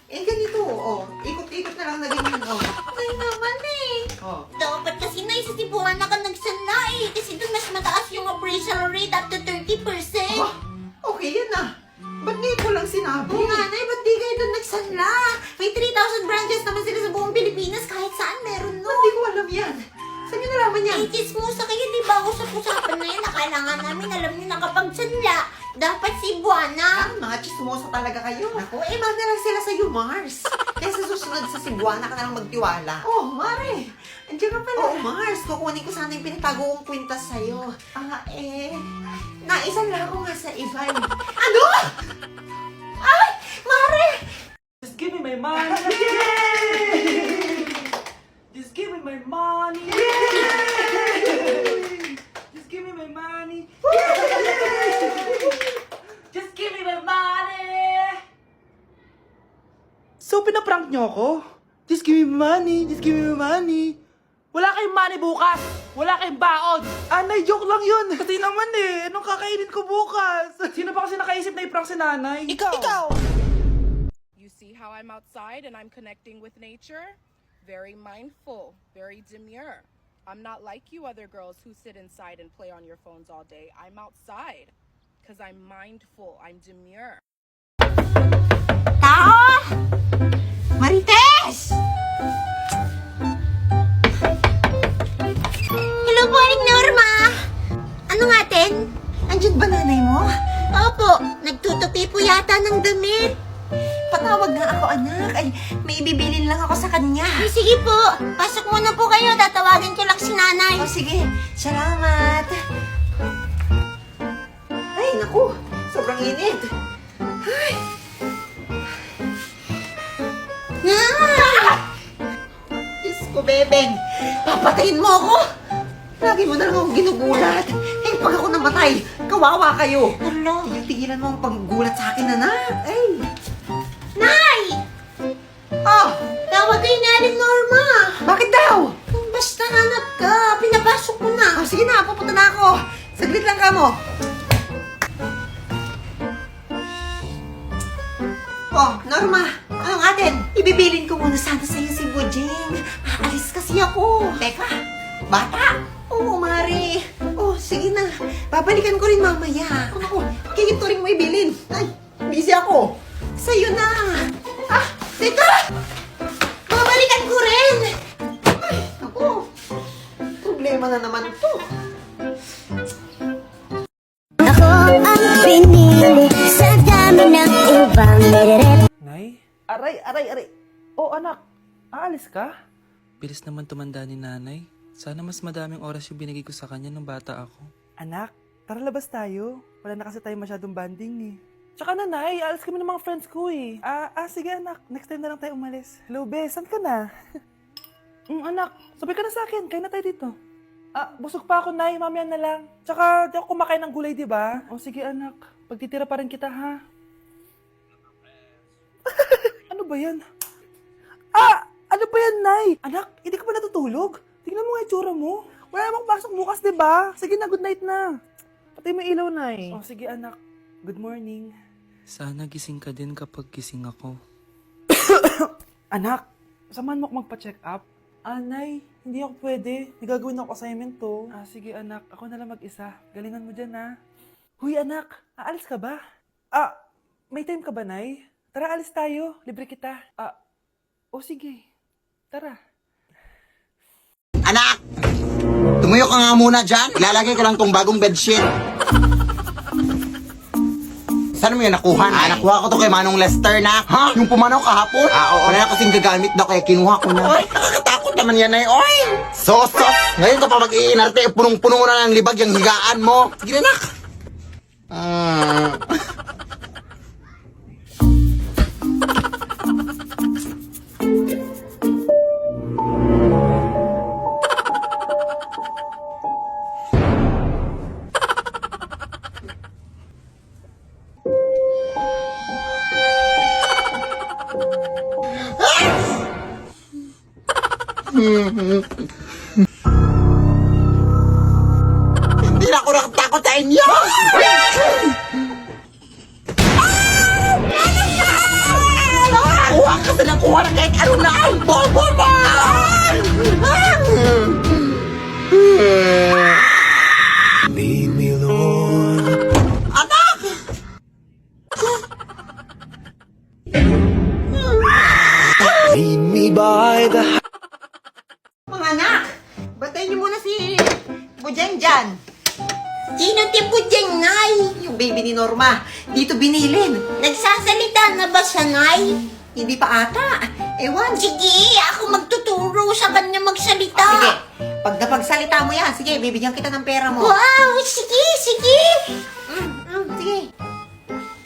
Eh, ganito, oh. Ikot-ikot na lang na ganyan, oh. Ay, naman eh. Oh. Dapat kasi, nay, sa Cebuana ka nagsanla eh. Kasi doon mas mataas yung appraisal rate up to 30%. Oh, okay yan ah. Ba't ngayon ko lang sinabi? Oo nga, nay, ba't di kayo doon nagsanla? May 3,000 branches naman sila sa buong Pilipinas. Kahit saan meron no. Ba't di ko alam yan? Saan nyo nalaman yan? Ay, chismosa kayo, di ba? Usap-usapan na yan. Akala nga namin, alam nyo na kapag sanla, dapat Cebuana. Mga chismosa talaga kayo. Ako, eh, na lang sila sa Mars. Kaya sa susunod sa Cebuana ka na lang magtiwala. Oh, Mare. Andiyan ka pala. Oh, Mars. Kukunin ko sana yung pinitago kong kwintas sa'yo. Naisanla ko nga sa iba. Ano? Ay, Mare! Just give me my money. Just give me my money. Just give me my money. Just give me my money. So, pinaprank nyo ako? Just give me money. Just give me money. Wala kayong money bukas. Wala kayong baon. Anay, joke lang yun. Kasi naman eh, anong kakainin ko bukas? Sino ba kasi nakaisip na i-prank si nanay? Ikaw! You see how I'm outside and I'm connecting with nature? Very mindful, very demure. I'm not like you other girls who sit inside and play on your phones all day. I'm outside because I'm mindful, I'm demure. Tao! Marites! Hello po, Aling Norma! Ano nga, Ten? Andiyan ba nanay mo? Opo, nagtutupi po yata ng damit. Patawag nga ako, anak. Ay, may bibilin lang ako sa kanya. Ay, sige po. Pasok muna po kayo. Tatawagin ko lang si nanay. Oh, sige. Salamat. Ay, naku. Sobrang init. Ay. Diyos ko, bebeng. Papatayin mo ako. Lagi mo na lang akong ginugulat. Eh, pag ako namatay, kawawa kayo. Hello. Tigil-tigilan mo ang paggugulat sa akin, anak. Ay. Nay! Oh, tawag kayo ni Aling Norma. Bakit daw? Basta hanap ka. Pinapasok ko na. Oh, sige na, pupunta na ako. Saglit lang ka mo. Oh, Norma, anong atin? Ibibilin ko muna sana sa'yo si Bujing. Aalis kasi ako. Teka, bata? Oo, Mari. Oh, sige na. Babalikan ko rin mamaya. Ako, kikito rin mo ibilin. Ay, busy ako. Sa'yo na. Ah, teka! Babalikan ko rin. Ay, ako. Problema na naman ito. Ako ang pinili sa dami ng ibang nire-rep. Nay? Aray. Oh, anak. Aalis ka? Bilis naman tumanda ni nanay. Sana mas madaming oras yung binigay ko sa kanya nung bata ako. Anak, tara labas tayo. Wala na kasi tayo masyadong banding eh. Tsaka nanay, aalis kami ng mga friends ko eh. Sige anak, next time na lang tayo umalis. Hello, be, saan ka na? Anak, sabay ka na sa akin, kain na tayo dito. Busog pa ako, nay, mamaya na lang. Tsaka, di ako kumakain ng gulay, di ba? O sige anak, pagtitira pa rin kita, ha? Ano ba yan? Ano ba yan, nay? Anak, hindi ka pa natutulog? Tingnan mo nga itsura mo. Wala namang pasok bukas, di ba? Sige na, good night na. Patay mo ilaw, nay. O sige anak, good morning. Sana gising ka din kapag gising ako. Anak, samahan mo ako magpa-check up. Nay, hindi ako pwede. May gagawin ako assignment to. Sige anak, ako na lang mag-isa. Galingan mo dyan, ha? Huy anak, aalis ka ba? May time ka ba, Nay? Tara, alis tayo. Libre kita. Sige. Tara. Anak! Tumuyo ka nga muna dyan. Ilalagay ko lang tong bagong bedsheet. Saan mo yan nakuha? Nakuha ko to kay Manong Lester na. Ha? Yung pumanaw kahapon? Oo. Wala na kasing gagamit daw kaya kinuha ko na. Ay, nakakatakot naman yan ay. Oy! Sos! Ngayon ka pa mag-iinarte. Punong-puno na ng libag yung higaan mo. Sige na, nak. Hindi na ako nakatakot sa inyo! Kuha ka na kuha na kahit ano na ang bobo mo! Lead me, Lord. Anak! Lead me by the Mga anak, batayin niyo muna si Bujeng dyan. Sino ti Bujeng, Nay? Yung baby ni Norma. Dito binilin. Nagsasalita na ba siya, Nay? Hindi pa ata. Ewan. Sige, ako magtuturo sa kanya magsalita. Sige, pag napagsalita mo yan, sige, bibigyan kita ng pera mo. Wow, sige, sige. Sige.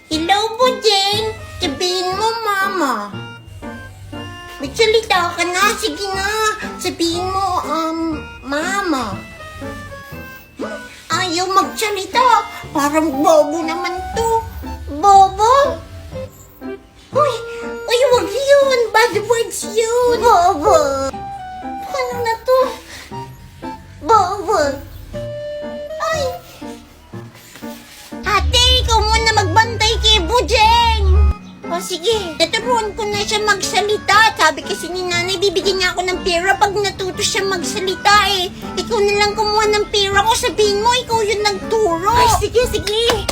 Hello, Bujeng. Sabihin mo, Mama. Magsalita ka na. Sige na. Sabihin mo, Mama. Ayaw magsalita. Parang bobo naman to. Bobo? Uy, wag yun. Bad words yun. Bobo. Paano na to? Bobo. Ay. Ate, ikaw muna magbantay kay Bujeng. O sige, naturuan ko na siya magsalita. Sabi kasi ni nanay, bibigyan niya ako ng pera pag natuto siya magsalita eh. Ikaw na lang kumuha ng pera ko. Sabihin mo, ikaw yung nagturo. Ay, sige, sige.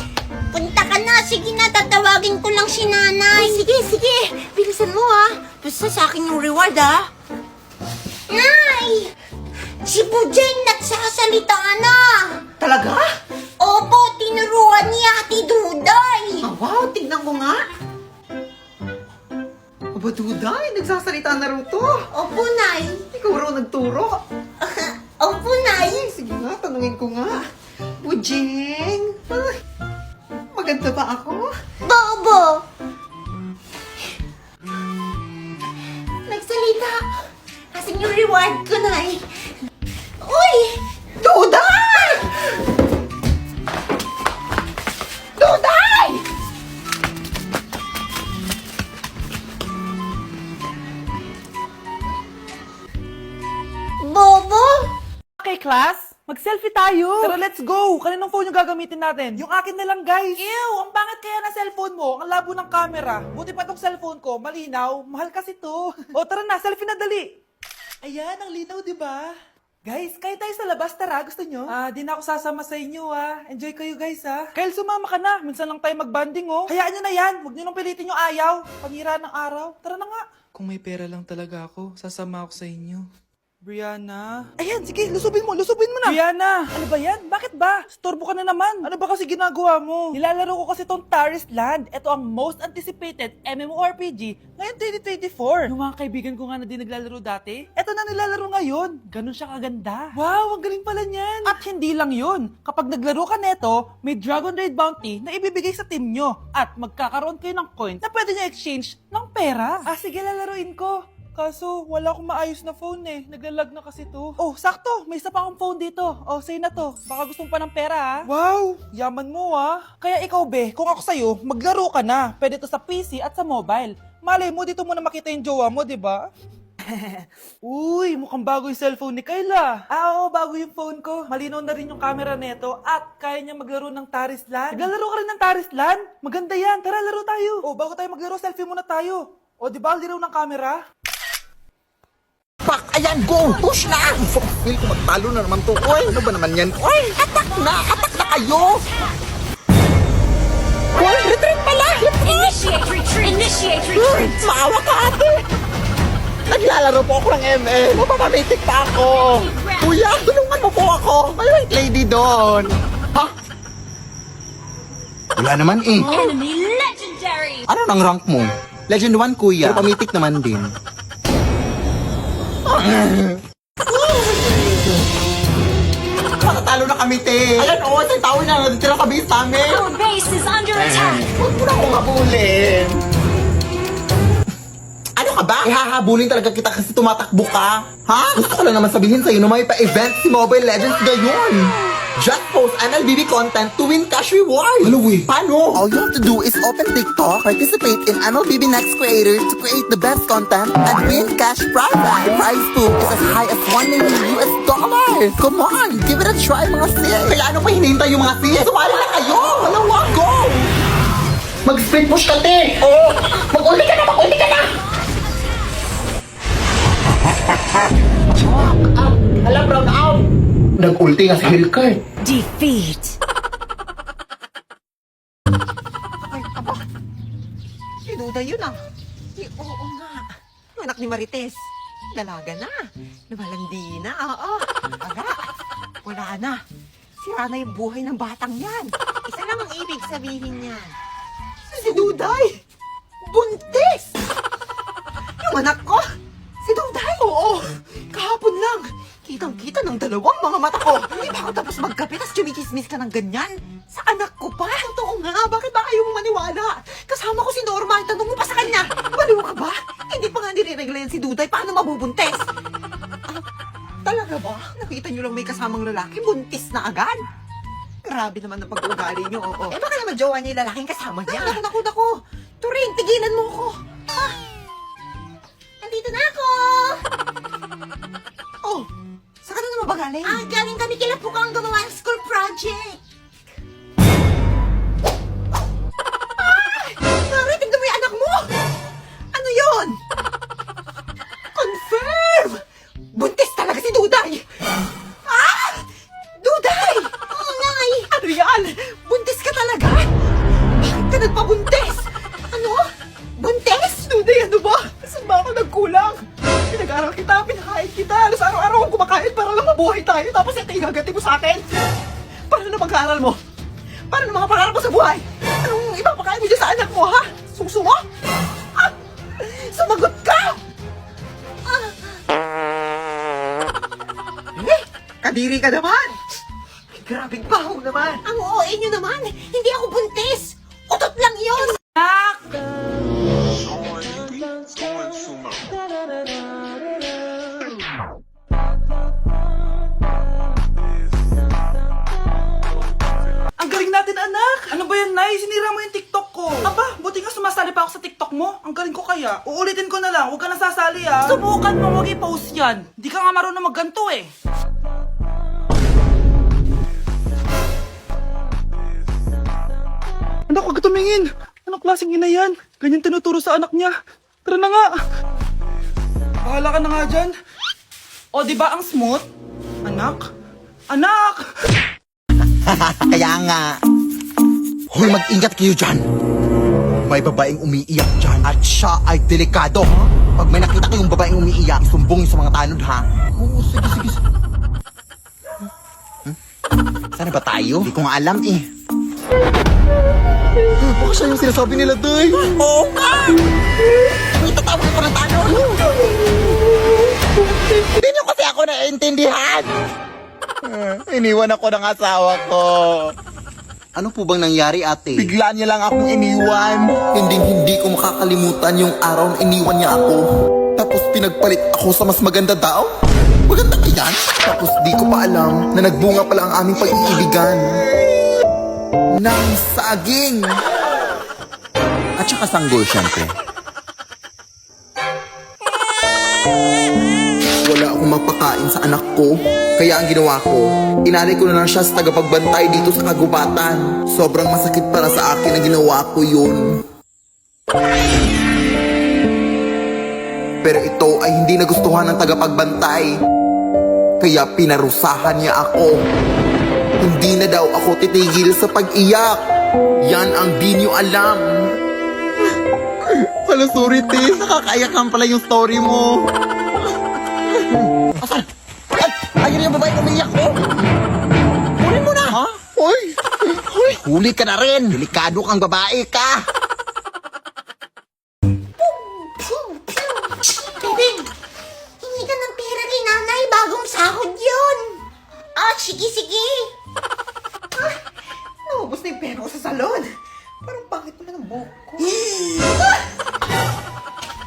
Punta ka na. Sige na, tatawagin ko lang si nanay. Ay, sige, sige. Bilisan mo ha. Basta sa akin yung reward ha. Nay! Si Bujeng nagsasalita na. Talaga? Opo, tinuruan niya Ate Duday. Wow, tignan ko nga. Aba, Duday, nagsasalita na rin to. Opo, Nay. Ikaw raw nagturo. Opo, Nay. Sige nga, tanungin ko nga. Bujeng, maganda ba ako? Bobo! Nagsalita. Asan yung reward ko, Nay? Uy! Duday! Duday! Bobo? Okay, class? Mag-selfie tayo! Tara, let's go! Kaninong phone yung gagamitin natin? Yung akin na lang, guys! Ew! Ang pangit kaya na cellphone mo. Ang labo ng camera. Buti pa tong cellphone ko. Malinaw. Mahal kasi to. O, tara na. Selfie na dali! Ayan, ang linaw, di ba? Guys, kayo tayo sa labas. Tara, gusto nyo? Di na ako sasama sa inyo, Enjoy kayo, guys, Kyle, sumama ka na. Minsan lang tayo mag-banding, Hayaan nyo na yan. Huwag nyo nang pilitin yung ayaw. Panira ng araw. Tara na nga. Kung may pera lang talaga ako, sasama ako sa inyo. Brianna? Ayan, sige, lusubin mo na. Brianna, ano ba yan? Bakit ba? Storbo ka na naman. Ano ba kasi ginagawa mo? Nilalaro ko kasi tong Taris Land. Ito ang most anticipated MMORPG ngayon 2024. Yung mga kaibigan ko nga na din naglalaro dati, eto na nilalaro ngayon. Ganun siya kaganda. Wow, ang galing pala niyan. At hindi lang yun. Kapag naglaro ka neto, may Dragon Raid Bounty na ibibigay sa team nyo. At magkakaroon kayo ng coins na pwede nyo exchange ng pera. Sige, lalaruin ko. Kaso, wala akong maayos na phone Naglalag na kasi to. Oh, sakto! May isa pa akong phone dito. Oh, sa'yo na to. Baka gusto mo pa ng pera, Wow! Yaman mo, Kaya ikaw, be, kung ako sa'yo, maglaro ka na. Pwede to sa PC at sa mobile. Malay mo, dito mo na makita yung jowa mo, di ba? Uy, mukhang bago yung cellphone ni Kayla. Oo, bago yung phone ko. Malinaw na rin yung camera neto at kaya niya maglaro ng Taris Land. Naglalaro ka rin ng Taris Land? Maganda yan. Tara, laro tayo. Oh, bago tayo maglaro, selfie muna tayo. O, di ba, laro ng camera? Pak! Ayan, go! Push na! Feel ko magtalo na naman to. Oy, ano ba naman yan? Oy, atak na! Atak na kayo! Oy, retreat pala! Initiate retreat! Initiate retreat! Maawa ka, ate! Naglalaro po ako ng ML. Mapapamitik pa ako. Kuya, tulungan mo po ako. May white lady doon. Ha? Wala naman eh. Enemy legendary! Ano nang rank mo? Legend 1, kuya. Pero pamitik naman din. Matatalo na kami, te. Ayan, oo. Sa tao na. Natitira kami sa amin. Our base is under attack! Huwag mo na akong habulin. Ano ka ba? Ihahabulin talaga kita kasi tumatakbo ka. Ha? Gusto ko lang naman sabihin sa'yo na may pa-event si Mobile Legends ngayon. Just post MLBB content to win cash reward. Ano Paano? All you have to do is open TikTok, participate in MLBB Next Creators to create the best content, and win cash prize. The prize pool is as high as $1 million. Come on, give it a try, mga sis. Kaya ano pa hinihintay yung mga sis? Sumali na kayo! Malawa, go! Mag-split push ka, te! Oo! Mag-ulti ka na! Mag-ulti ka na! Alam, brown out! Nag-ulti nga si Hillcard. Defeat! Si Duda yun ah. Oo nga. Yung anak ni Marites. Dalaga na. Lumalandi na. Oo. Wala na. Sira na yung buhay ng batang yan. Isa lang ang ibig sabihin niyan. Si Duday! Buntis! Yung anak ko! Si Duday! Oo! Kahapon lang! Kitang-kita ng dalawang mga mata ko! Hindi ba ako tapos magkape tapos chumikismis ka ng ganyan? Sa anak ko pa? Totoo nga! Bakit ba ayaw mong maniwala? Kasama ko si Norma, tanong mo pa sa kanya! Baliw ka ba? Hindi pa nga nire-regla yan si Duday, paano mabubuntis? Talaga ba? Nakita niyo lang may kasamang lalaki, buntis na agad? Grabe naman ang pag-uugali niyo, oo. Eh baka naman jowa niya yung lalaking kasama niya. Naku. Turing, tigilan mo ko. Ah! Nandito na ako! Oh, saan ka na naman ba galing? Galing kami kila Pukang gumawa ng school project. Nari, tignan mo yung anak mo! Ano yun? Confirm! Buntis talaga si Duday! Duday! Oo, Nay! Ano yan? Buntis ka talaga? Bakit ka nagpabuntis? Ano? Buntis? Duday, ano ba? Saan ba ako nagkulang? Pinag-aral kita, pinakain kita. Alas araw-araw akong kumakain para lang mabuhay tayo. Tapos ito yung gaganti mo sa akin. Paano na pag-aaral mo? Paano na mga pangarap mo sa buhay? Anong ipapakain mo dyan sa anak mo, ha? Suso mo? Sumagot ka! Kadiri ka naman! Ay, grabing baho naman! Ang OA nyo naman! Hindi ako buntis! Utot lang yun! Ang galing natin, anak! Ano ba yan, Nay? Sinira mo yung TikTok ko. Aba, buti nga sumasali pa ako sa TikTok mo. Ang galing ko kaya. Uulitin ko na lang, huwag ka nasasali ah. Subukan mo, huwag i-post yan. Di ka nga marunong magganto eh. Anak, huwag ka tumingin. Anong klaseng ina yan? Ganyan tinuturo sa anak niya. Tara na nga. Bahala ka na nga dyan. O, di ba ang smooth? Anak? Anak! Kaya nga. Hoy, mag-ingat kayo dyan. May babaeng umiiyak dyan at siya ay delikado. Pag may nakita kayong babaeng umiiyak, isumbong sa mga tanod, ha? Oo, sige. Sana ba tayo? Hindi ko nga alam eh. Baka siya yung sinasabi nila, Day. Oo nga! May tatawag ko ng tanod. Hindi niyo kasi ako naiintindihan. Iniwan ako ng asawa ko. Ano po bang nangyari, ate? Bigla niya lang akong iniwan. Hindi ko makakalimutan yung araw na iniwan niya ako. Tapos pinagpalit ako sa mas maganda daw. Maganda ba yan? Tapos di ko pa alam na nagbunga pala ang aming pag-iibigan. Ng saging. At saka sanggol, syempre. Wala akong mapakain sa anak ko. Kaya ang ginawa ko, inalay ko na lang siya sa tagapagbantay dito sa kagubatan. Sobrang masakit para sa akin ang ginawa ko yun. Pero ito ay hindi nagustuhan ng tagapagbantay. Kaya pinarusahan niya ako. Hindi na daw ako titigil sa pag-iyak. Yan ang di niyo alam. Hala, sorry, te. Nakakaiyak lang pala yung story mo. Asan? Ayun yung babae umiiyak ko. Huli mo na. Ha? Hoy. Huli ka na rin. Delikado kang babae ka. Bebeng, hingi ka ng pera kay nanay. Bagong sahod yun. Ah, sige. Naubos na yung pera ko sa salon. Parang pangit mo na ng buhok ko.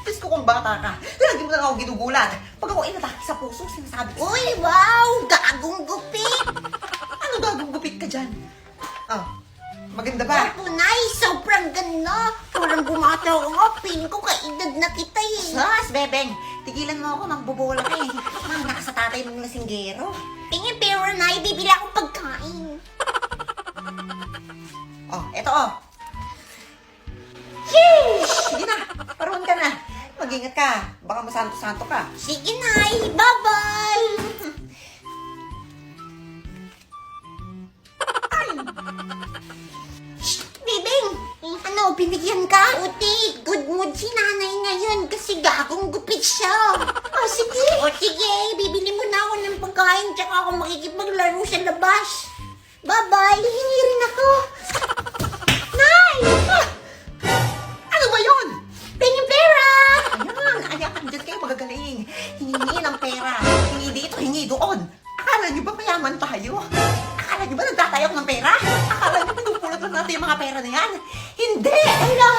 Diyos ko kung bata ka, lagi mo na lang ako ginugulat. Pag ako inatake sa puso, sinasabi ko, Uy, wow! Gagong gupit! ano gagong gupit ka dyan? Oh, maganda ba? Ako, Nay, sobrang ganda. Parang bumata ako nga. Piling ko kaedad na kita eh. Sus, Bebeng, tigilan mo ako, magbobola ka eh. Mana ka sa tatay mong lasinggero. Tingin, pero Nay, bibili akong pagkain. Oh, eto oh. Sige na, paruan ka na. Mag-ingat ka, baka masanto-santo ka. Sige, Nay. Bye-bye! Shh, Bibing! Ano, binigyan ka? Uti, good mood si nanay ngayon kasi gagong gupit siya. Oh, sige. O, sige. Bibili mo na ako ng pagkain tsaka ako makikipaglaro sa labas. Bye-bye. Hihingi rin ako. Nay! Ano ba yun? Pengin pera! Ayan, ayakan dyan kayo magagaling. Hingi ng pera. Hingi dito, hingi doon. Akala nyo ba mayaman tayo? Akala nyo ba nagtatayok ng pera? Akala nyo pinupulot lang natin yung mga pera na yan? Hindi! Ala,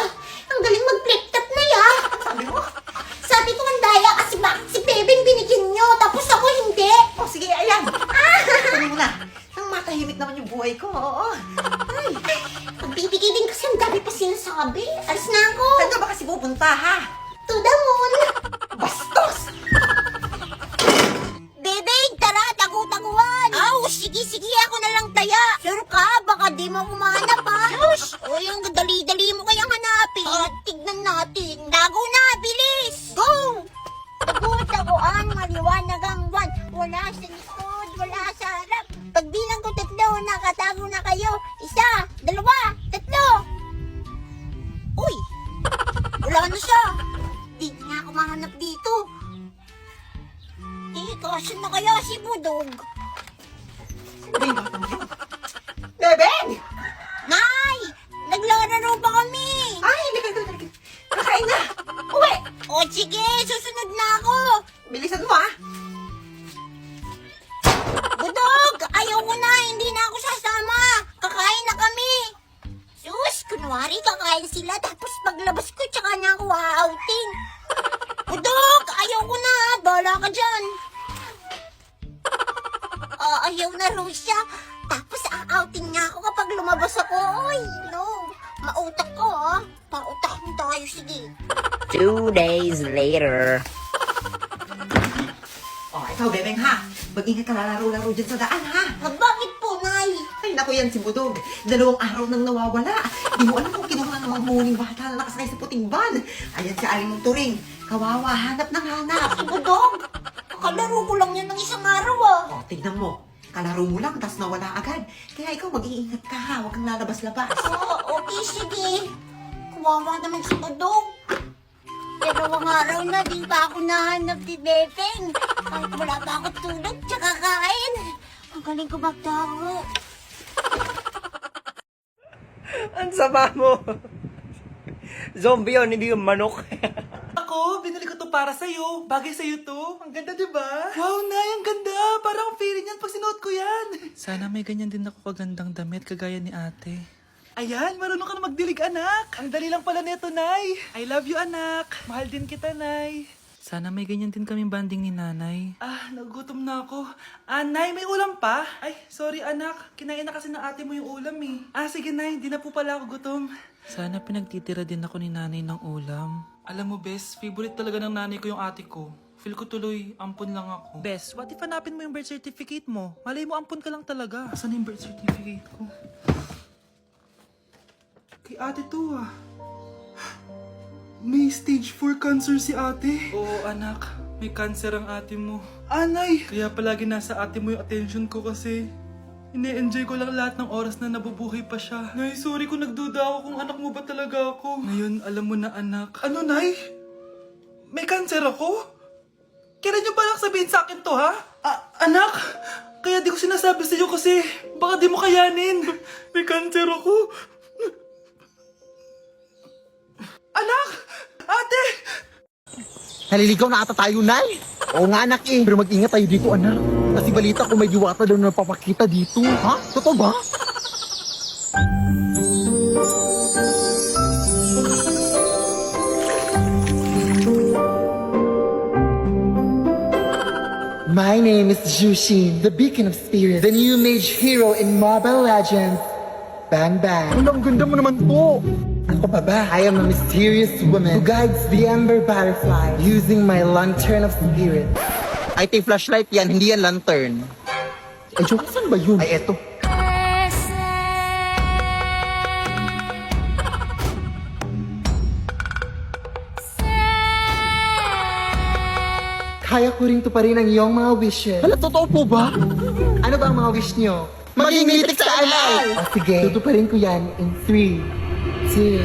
ang galing mag-flip-top na ya. Sabi mo? Sabi ko ang daya kasi bakit si Bebeng binigyan nyo tapos ako hindi. O sige, ayan. Sabi mo na. Nang matahimik naman yung buhay ko, oo. Ay, pagbibigay din kasi ang dami pa sinasabi. Alis na ako. Saan ka ba kasi pupunta, ha? To the moon. Bastos! Bebeng, tara, tagu-taguan. Aw, sige, ako na lang taya. Sure ka, baka di mo kumanap ha. Shush! O yung dali-dali mo kayang hanapin. Tignan natin. Tago na, bilis. Go! Tagu-taguan, maliwanag ang buwan. Wala sa likod, wala sa harap. Pagbilang ko 3, nakatago na kayo. 1, 2, 3. Uy! Wala na siya. Di na ako mahanap dito. Kasan na kaya si Budog? Bebeng! Nay! Naglalaro pa kami! Ay, hindi. Kakain na. Uwi! O sige, susunod na ako! Bilisan mo, ha? Budog! Ayaw ko na, hindi na ako sasama! Kakain na kami! Sus, kunwari kakain sila tapos paglabas ko tsaka na ako a-outing. Budog! Ayaw ko na, bahala ka dyan! Ayaw na raw siya. Tapos a-outing niya ako kapag lumabas ako. Oy, no. Mautak ko, ha. Pautakin tayo, sige. 2 days later. Oh, ikaw, Bebeng, ha? Mag-ingat ka lalaro-laro dyan sa daan, ha? Bakit po, Nay? Ay, naku yan si Budog. 2 araw nang nawawala. Di mo alam kung kinuha ng mga muling bata na nakasakay sa puting van. Ayan si Aling Turing. Kawawa, hanap ng hanap. Si Budog? Kalaro ko lang yan ng isang araw, ah. Oh, tignan mo. Kalaro mo lang, tas nawala agad. Kaya ikaw, mag-iingat ka, ha? Huwag kang lalabas-labas. Okay, sige. Kawawa naman si Budog. Pero ang araw na, di pa ako nahanap ni Bebeng. Kahit wala pa ako tulog, tsaka kain. Ang galing ko magtago. Ang sama mo. Zombie yun, hindi yung manok. Ako, binili ko to para sa'yo. Bagay sa'yo to. Ang ganda, diba? Wow, Nay, ang ganda. Parang feeling yan pag sinuot ko yan. Sana may ganyan din ako kagandang damit kagaya ni ate. Ayan, marunong ka na magdilig, anak. Ang dali lang pala neto, Nay. I love you, anak. Mahal din kita, Nay. Sana may ganyan din kaming banding ni nanay. Nagugutom na ako. Nay, may ulam pa? Ay, sorry, anak. Kinain na kasi ng ate mo yung ulam, eh. Sige, Nay. Di na po pala ako gutom. Sana pinagtitira din ako ni nanay ng ulam. Alam mo, Bes, favorite talaga ng nanay ko yung ate ko. Feel ko tuloy, ampun lang ako. Bes, what if hanapin mo yung birth certificate mo? Malay mo, ampun ka lang talaga. Asan yung birth certificate ko? Kay ate to, May stage 4 cancer si ate. Oo anak, may cancer ang ate mo. Anay! Kaya palagi nasa ate mo yung attention ko kasi ine-enjoy ko lang lahat ng oras na nabubuhay pa siya. Nay, sorry kung nagduda ako kung anak mo ba talaga ako. Ngayon, alam mo na anak. Ano, Nay? May cancer ako? Kailan niyo ba lang sabihin sa akin to, ha? Anak! Kaya di ko sinasabi sa iyo kasi baka di mo kayanin. May cancer ako. Anak! Ate! Naliligaw na ata tayo, Nay. Oo nga, anak eh. Pero mag-ingat tayo dito, anak. Kasi balita ko may diwata daw na napapakita dito. Ha? Totoo ba? My name is Jushin, the beacon of spirits, the new mage hero in Mobile Legends. Bang bang. Ang ganda mo naman po. Ako pa ba? I am a mysterious woman who guides the ember butterfly using my lantern of spirit. Ay, tay flashlight yan, hindi yan lantern. Ay, joke, saan ba yun? Ay, eto. Kaya ko rin tuparin ang iyong mga wishes. Hala, totoo po ba? Ano ba ang mga wish niyo? Maging mitik sa anal! O sige, tutuparin ko yan in 3, 2,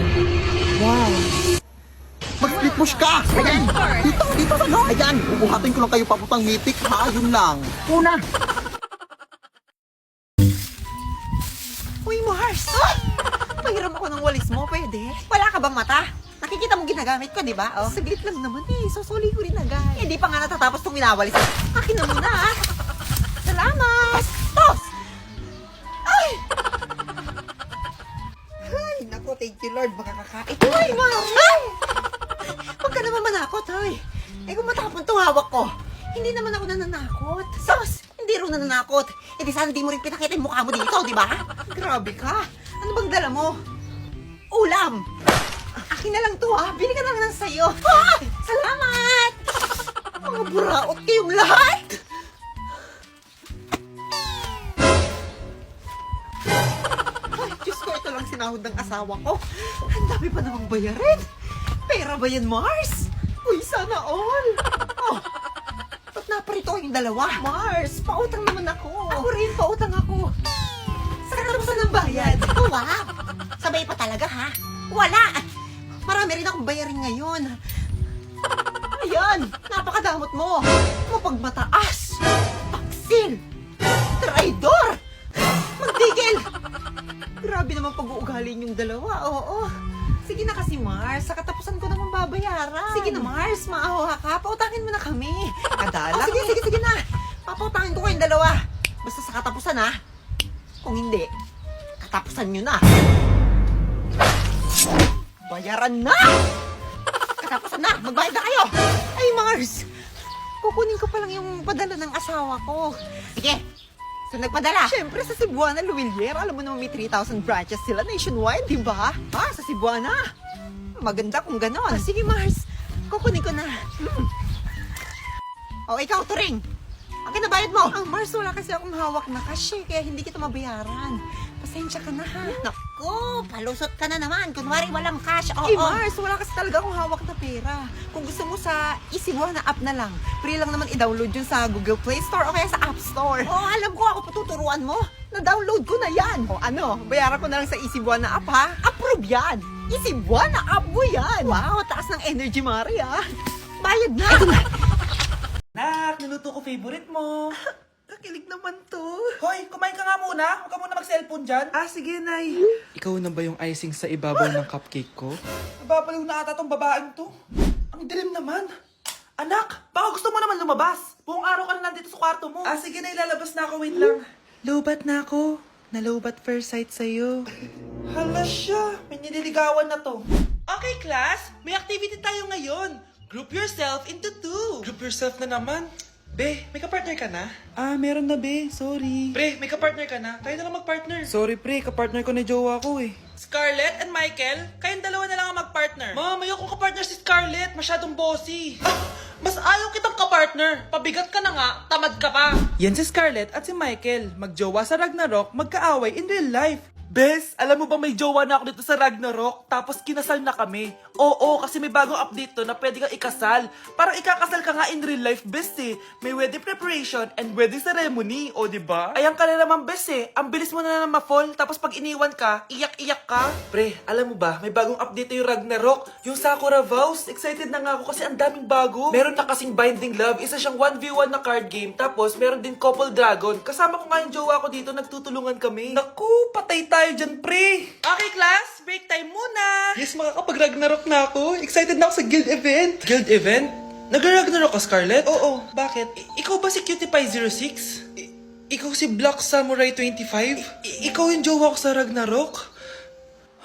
1. Mag-split push ka! Ayan! Dito sa no! Ayan! Ubuhatin ko lang kayo paputang mitik ha, yun lang. Una! Uy, Mars! Pahiram ako ng walis mo, pwede? Wala ka bang mata? Nakikita mo ginagamit ko, di ba? Oh. Saglit lang naman eh. Susuli ko rin agad. Hindi pa nga natatapos itong winawalis. Akin na muna ah. Salamat! Tos! Ay! Ay, naku, thank you Lord. Makakakain. Ay, Mars! Ay! Huwag ka naman manakot, ay. Eh, kung matapon itong hawak ko, hindi naman ako nananakot. Sos! Hindi rin nananakot. Eh, di sana di mo rin pinakita yung mukha mo dito, di ba? Grabe ka. Ano bang dala mo? Ulam! Akin na lang to ha. Bili ka na lang sa'yo. Ah! Salamat! Mga buraot kayong lahat! Ay, Diyos ko, ito lang sinahod ng asawa ko. Ang dami pa namang bayarin. Pera ba yan, Mars? Uy, sana all. Oh, ba't naparito yung dalawa? Mars, pautang naman ako. Ako rin, pautang ako. Sa katapusan ng bayad. Oh, wow. Sabay pa talaga, ha? Wala! Marami rin akong bayarin ngayon. Ayan, napakadamot mo. Mapagmataas. Taksil. Traidor. Magtigil. Grabe naman pag-uugali niyong dalawa, oo. Sige na kasi, Mars. Sa katapusan ko naman babayaran. Sige na, Mars. Maawa ka. Pautangin mo na kami. Kadala. Oh, sige na. Papautangin ko kayong dalawa. Basta sa katapusan, ha? Kung hindi, katapusan nyo na. Bayaran na! Katapusan na! Magbayad na kayo! Ay, Mars! Kukunin ko pa lang yung padala ng asawa ko. Sige! Saan nagpadala? Siyempre sa Cebuana, Luwilier. Alam mo naman may 3,000 branches sila nationwide, di ba? Ha? Sa Cebuana. Maganda kung ganon. Sige, Mars. Kukunin ko na. O, ikaw, Turing. Ang kinabayad mo? Ang Mars, wala kasi akong hawak na cash eh, kaya hindi kita mabayaran. Pasensya ka na ha. Naku, palusot ka na naman. Kunwari walang cash. Oo. Mars, wala kasi talaga akong hawak na pera. Kung gusto mo sa Easybuana app na lang, free lang naman i-download yun sa Google Play Store o kaya sa App Store. Oo, alam ko ako patuturuan mo. Na-download ko na yan. O ano, bayaran ko na lang sa Easybuana app ha. Approve yan. Easybuana app mo yan. Wow, taas ng energy, Mari ha. Bayad na. Nak, niluto ko favorite mo. Kakilig naman to. Hoy, kumain ka nga muna. Huwag ka muna mag-cellphone dyan. Sige, Nay. Ikaw na ba yung icing sa ibabaw ng cupcake ko? Nababaliw na ata tong babaeng to. Ang dilim naman. Anak, baka gusto mo naman lumabas. Buong araw ka na nandito sa kwarto mo. Sige na, ilalabas na ako. Wait lang. Lowbat na ako. Nalowbat first sight sa'yo. Hala siya, may nililigawan na to. Okay, class, may activity tayo ngayon. Group yourself into 2. Group yourself na naman. Be, may kapartner ka na? Meron na, be. Sorry. Pre, may kapartner ka na. Tayo na lang magpartner. Sorry pre, kapartner ko na jowa ko eh. Scarlett and Michael, kayong dalawa na lang ang magpartner. Ma'am, ayoko kapartner si Scarlett. Masyadong bossy. Mas ayaw kitang kapartner. Pabigat ka na nga, tamad ka pa. Yan si Scarlett at si Michael. Magjowa sa Ragnarok, magkaaway in real life. Bes, alam mo ba may jowa na ako dito sa Ragnarok? Tapos kinasal na kami. Oo, kasi may bagong update to na pwede kang ikasal. Parang ikakasal ka nga in real life, bes eh. May wedding preparation and wedding ceremony, o diba? Ayan ka na naman, bes eh. Ang bilis mo na ma-fall, tapos pag iniwan ka, iyak-iyak ka. Pre, alam mo ba, may bagong update na yung Ragnarok. Yung Sakura Vows. Excited na nga ako kasi ang daming bago. Meron na kasing Binding Love, isa siyang 1v1 na card game. Tapos meron din Couple Dragon. Kasama ko nga yung jowa ko dito, nagtutulungan kami. Naku, patay tayo dyan, pre. Okay, class, break time muna. Yes, makakapag-Ragnarok na ako. Excited na ako sa guild event. Guild event? Nag-Ragnarok ka, Scarlett? Oo, bakit? Ikaw ba si Cutie Pie 06? Ikaw si Black Samurai 25? Ikaw yung jowa ko sa Ragnarok?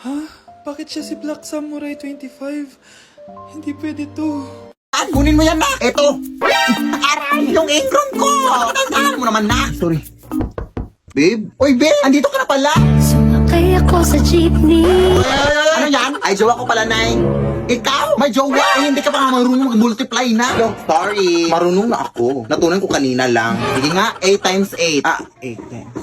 Ha? Bakit siya si Black Samurai 25? Hindi pwede to. Kunin mo yan, nak! Eto! Aray, yung apron ko! Tandaan mo naman, nak! Sorry. Babe? Oy, babe! Andito ka na pala! Sumakay ako sa jeepney. Ano yan? Ay, jowa ko pala, Nay. Ikaw? May jowa? Eh, hindi ka pa nga marunong mag-multiply na. No, sorry. Marunong na ako. Natunan ko kanina lang. Sige nga, 8 times 8. 8 times.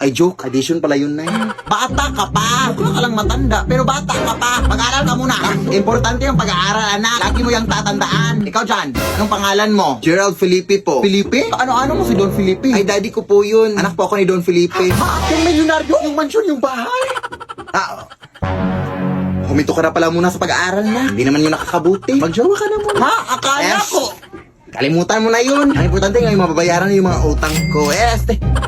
Ay, joke. Addition pala yun, Nay. Bata ka pa. Mukha ka lang matanda. Pero bata ka pa. Mag-aaral ka muna. Importante yung pag-aaral, anak. Lagi mo yung tatandaan. Ikaw dyan, anong pangalan mo? Gerald Felipe po. Felipe? Ano mo si Don Felipe? Ay, daddy ko po yun. Anak po ako ni Don Felipe. Yung milyonaryo? Yung mansion, yung bahay? Huminto ka na pala muna sa pag-aaral na. Hindi naman yun nakakabuti. Magjowa ka na muna. Ha? Akala ko. Kalimutan mo na yun. Ang importante ngayon mababayaran na yung mga utang ko.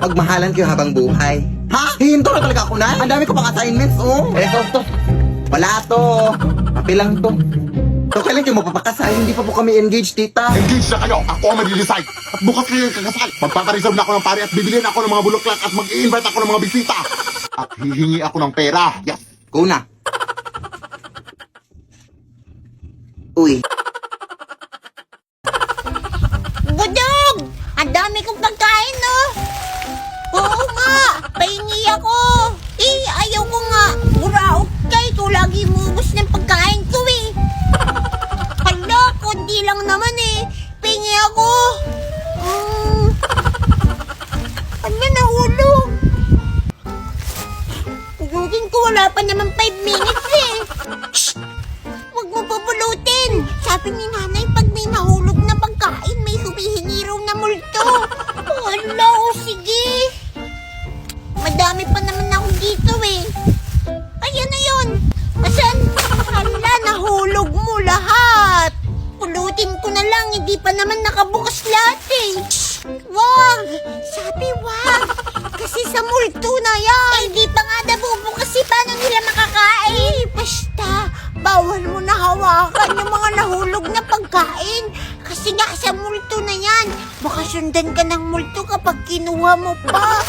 Pagmahalan kayo habang buhay. Ha? Hinto na talaga ako na? Ang dami ko pang assignments, oh. To. Wala to. Papel lang to. So, kailan kayo mapapakasal? Hindi pa po kami engaged, tita. Engage na kayo. Ako ang mag-decide. At bukas kayo yung kakasal. Magpapareserve na ako ng pare at bibiliin ako ng mga bulaklak at mag-i-invite ako ng mga bisita. At hihingi ako ng pera. Yes. Go na. Uy. Budog! Ang dami kong pagkain, no? Oo nga! Pahingi ako! Ayaw ko nga! Buraot ka! Ikaw lagi mubos ng pagkain ko, eh! Hala, kundi lang naman, eh! Pahingi ako! Hala, nahulog! Hugugin ko, wala pa naman 5 minutes, eh! Shh! Huwag mo pupulutin! Sabi ni nanay, pag may nahulog na pagkain, may humihingi raw na multo. Hala, sige. Madami pa naman ako dito eh. Ayan na yun. Asan? Hala, nahulog mo lahat. Pulutin ko na lang, hindi pa naman nakabukas lahat eh. Wag! Sabi wag! Kasi sa multo na yan. Hindi pa nga nabubukas eh. Paano nila makakain? Basta, bawal mo na hawakan yung mga nahulog na pagkain. Kasi nga sa multo na yan. Baka sundan ka ng multo kapag kinuha mo pa.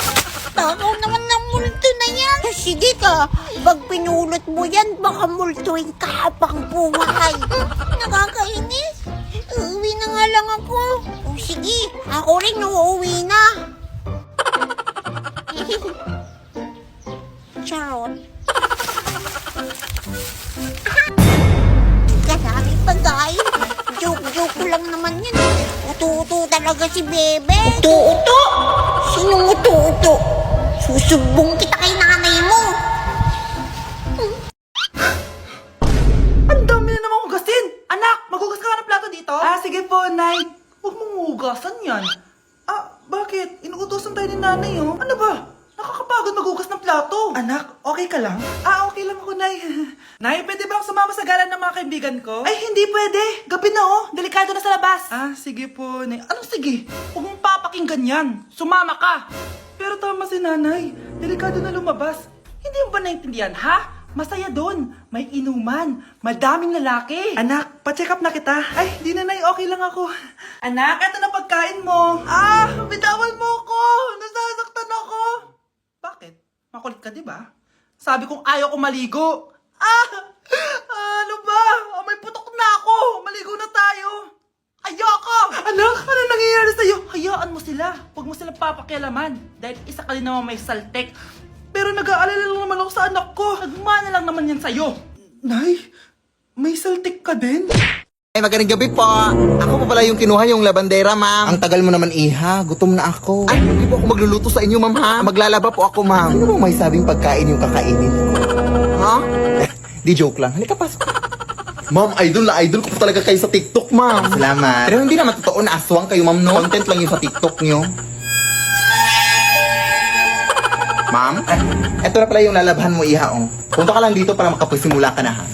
Takaw naman ng multo na yan. Sige ka, pag pinulot mo yan, baka multuin ka habang buhay. Nakakainis. Uuwi na nga lang ako. O sige, ako rin uuwi na. Charot. Kasaming pagkain. Joke ko lang naman yun. Uto-uto talaga si Bebe. Uto-uto? Sinong uto-uto? Susubong kita kay nanay mo. Ang dami na namang hugasin! Anak, maghugas ka ng plato dito? Sige po, Nay. Huwag mong hugasan yan. Bakit? Inuutosan tayo ni nanay, oh. Ano ba? Nakakapagod maghugas ng plato. Anak, okay ka lang? Okay lang ako, Nay. Nay, pwede ba akong sumama sa gala ng mga kaibigan ko? Ay, hindi pwede. Gabi na, oh. Delikado na sa labas. Sige po, Nay. Anong sige? Huwag mong papakinggan yan. Sumama ka. Pero tama si nanay. Delikado na lumabas. Hindi mo ba naintindihan, ha? Masaya doon. May inuman. Madaming lalaki. Anak, pa-check up na kita. Ay, di na, Nay. Okay lang ako. Anak, eto na pagkain mo. Bitawan mo ako. Nasasaktan ako. Bakit? Makulit ka, di ba? Sabi kong ayaw ko maligo. Ano ba? May putok na ako. Maligo na tayo. Ayoko! Anak, ano nangyayari sa'yo? Hayaan mo sila. Huwag mo silang papakialaman. Dahil isa ka din naman may saltek. Pero nag-aalala lang naman ako sa anak ko. Nagmana lang naman yan sa'yo. Nay, may saltik ka din? Ay, magandang gabi po. Ako pa pala yung kinuha yung labandera, ma'am. Ang tagal mo naman, iha. Gutom na ako. Ay, hindi po ako magluluto sa inyo, ma'am, ha? Maglalaba po ako, ma'am. Ano bang may sabing pagkain yung kakainin ko? Ha? Di joke lang. Halika, pasok. Ma'am, idol na idol ko po talaga kayo sa TikTok, ma'am. Salamat. Pero hindi naman totoo na aswang kayo, ma'am, no? Content lang yung sa TikTok nyo. Ma'am, eto na pala yung lalabahan mo, iha, oh. Punta ka lang dito para makapagsimula ka na, ha?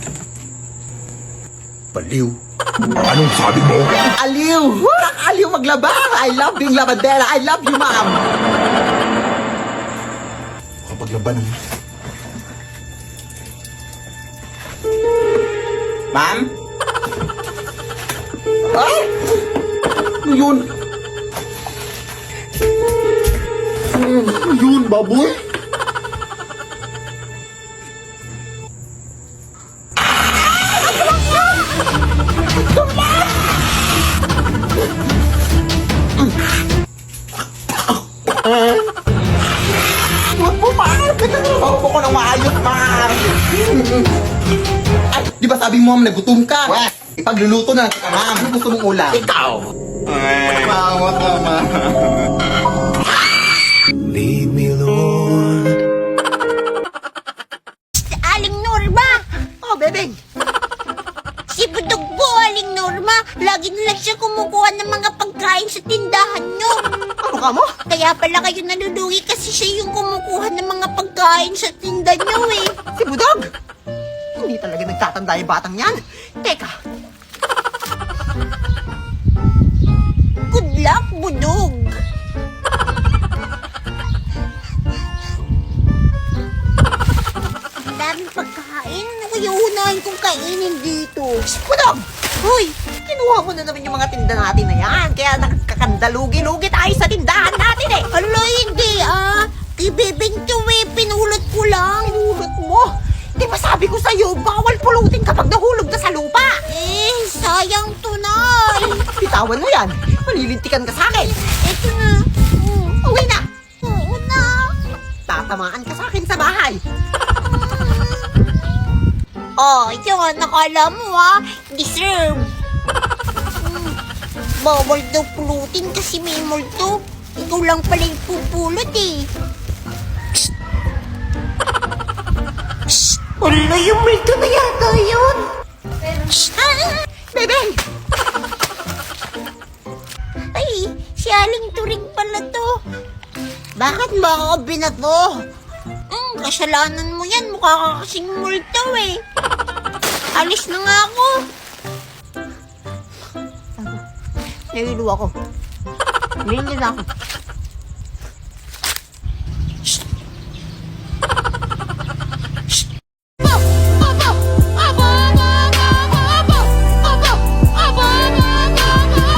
Baliw. Anong sabi mo? Aliw! Aliw maglaba! I love being labandera! I love you, ma'am! Kapag laban naman. Ma'am? Ay! Ano yun? Ano yun, baboy? Huwag mo, ma'am! Paupo ko ng maayos, ma'am! Ay, di ba sabi mo, ma'am, nagutom ka? Wes, ipagluluto na kita, ma'am. Ano gusto mong ulam? Ikaw! Mawa ka, ma'am. Lead me, Lord. Aling Norma! Oh, bebeng! Si Budog po, Aling Norma. Lagi na lang siya kumukuha ng mga pagkain sa tindahan nyo. Ano ka mo? Kaya pala kayo nalulugi kasi siya yung kumukuha ng mga pagkain sa tinda nyo eh. Si Budog! Hindi talaga nagtatanda yung batang yan. Teka, Good luck, Budog. Ang daming pagkain. Ano kaya unahin kong kainin dito? Budog! Hoy! Kinuha mo na naman yung mga tinda natin na yan. Kaya nakakakandalugi-lugi tayo sa tindahan natin eh. Alo, hindi ah. Kay Bebeng Chewy, pinulot ko lang. Pinulot mo? Di ba sabi ko sa'yo, bawal pulutin kapag nahulog na sa lupa? Eh, sayang tunay. Bitawan mo yan. Malilintikan ka sa akin. Ito na. Uwi na. Oo na. Tatamaan ka sa akin sa bahay. Oh, yun. Nakala mo ah. Deserve. Bawal daw pulutin kasi may multo. Ikaw lang pala yung pupulot eh. Wala yung multo na yata yun. Bebeng! Ay, si Aling Turing pala to. Bakit ba ako binato? Kasalanan mo yan. Mukha ka kasing multo eh. Alis na nga ako. Nahilo ako. Nahilo na ako.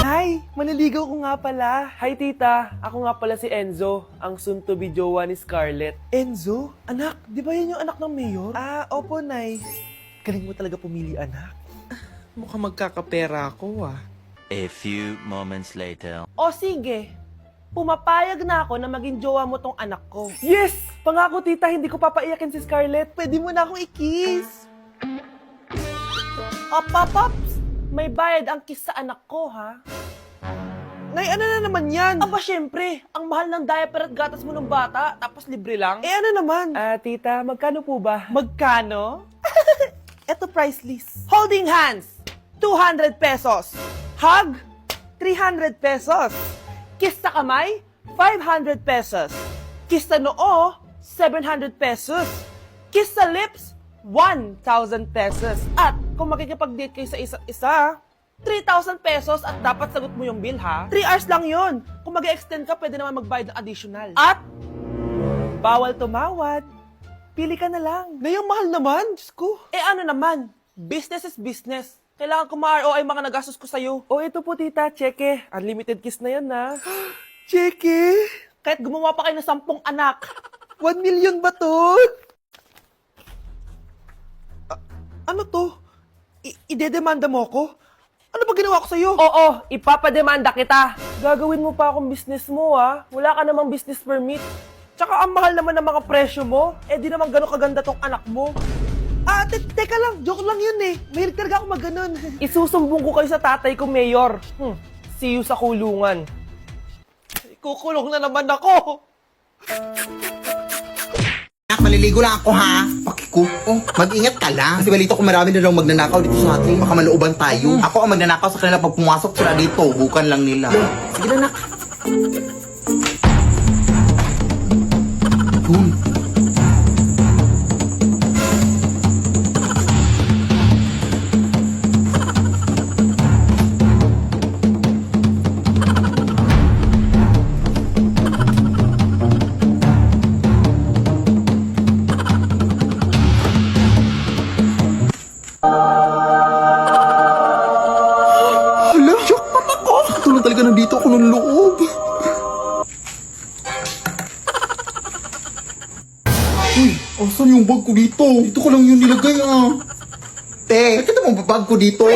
Nay, maniligaw ko nga pala. Hi, tita. Ako nga pala si Enzo, ang soon-to-be jowa ni Scarlett. Enzo? Anak, di ba yan yung anak ng mayor? Ah, opo, Nay. Galing mo talaga pumili, anak. Mukhang magkakapera ako ah. A few moments later. O sige, pumapayag na ako na maging jowa mo tong anak ko. Yes! Pangako, tita, hindi ko papaiyakin si Scarlett. Pwede mo na akong i-kiss. Paps, may bayad ang kiss sa anak ko, ha? Nay, ano na naman yan? Aba, syempre, ang mahal ng diaper at gatas mo ng bata, tapos libre lang. Eh, ano naman? Tita, magkano po ba? Magkano? Eto price list. Holding hands, 200 pesos. Hug, 300 pesos. Kiss sa kamay, 500 pesos. Kiss sa noo, 700 pesos. Kiss sa lips, 1,000 pesos. At kung makikipag-date kayo sa isa't isa, 3,000 pesos at dapat sagot mo yung bill, ha? 3 hours lang yon. Kung mag-extend ka, pwede naman magbayad ng additional. At bawal tumawad. Pili ka na lang. Na yung mahal naman, Diyos ko. Eh ano naman, business is business. Kailangan ko ma-ROI mga nagastos ko sa'yo. O ito po, tita, cheque. Unlimited kiss na yan, na. Cheque? Kahit gumawa pa kayo ng 10 anak. 1 million ba to? Ano to? Idedemanda mo ko? Ano ba ginawa ko sa'yo? Oo, ipapademanda kita. Gagawin mo pa akong business mo, ha? Wala ka namang business permit. Tsaka ang mahal naman ng mga presyo mo. Eh di naman gano'ng kaganda tong anak mo. Teka lang, joke lang yun eh. Mahilig talaga ako mag-ganon. Isusumbong ko kayo sa tatay ko, Mayor. See you sa kulungan. Kukulong na naman ako. Anak, maliligo lang ako ha. Pakiko. Oh, mag-ingat ka lang. Kasi balito ko marami na daw magnanakaw dito sa atin. Baka malooban tayo. Ako ang magnanakaw sa kanila pag pumasok sila dito. Bukan lang nila. Sige na, anak. Yun. Hala, jackpot ako! Tulong talaga nandito ako ng loob. Uy, asan yung bag ko dito? Dito ko lang yun nilagay Te, nakita mo ba bag ko dito?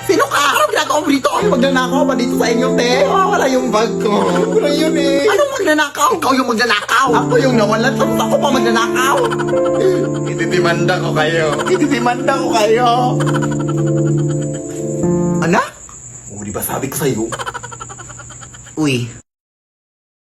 Sino ka? Anong ginagawa mo dito? Ay, magnanakaw ba dito sa inyo, te? Wala yung bag ko. Wala yun eh. Anong magnanakaw? Ikaw yung magnanakaw. Ako yung nawalan, tapos ako pa magnanakaw. Ititimanda ko kayo. Ititimanda ko kayo. Anak? O, di ba sabi ko sa'yo? Uy,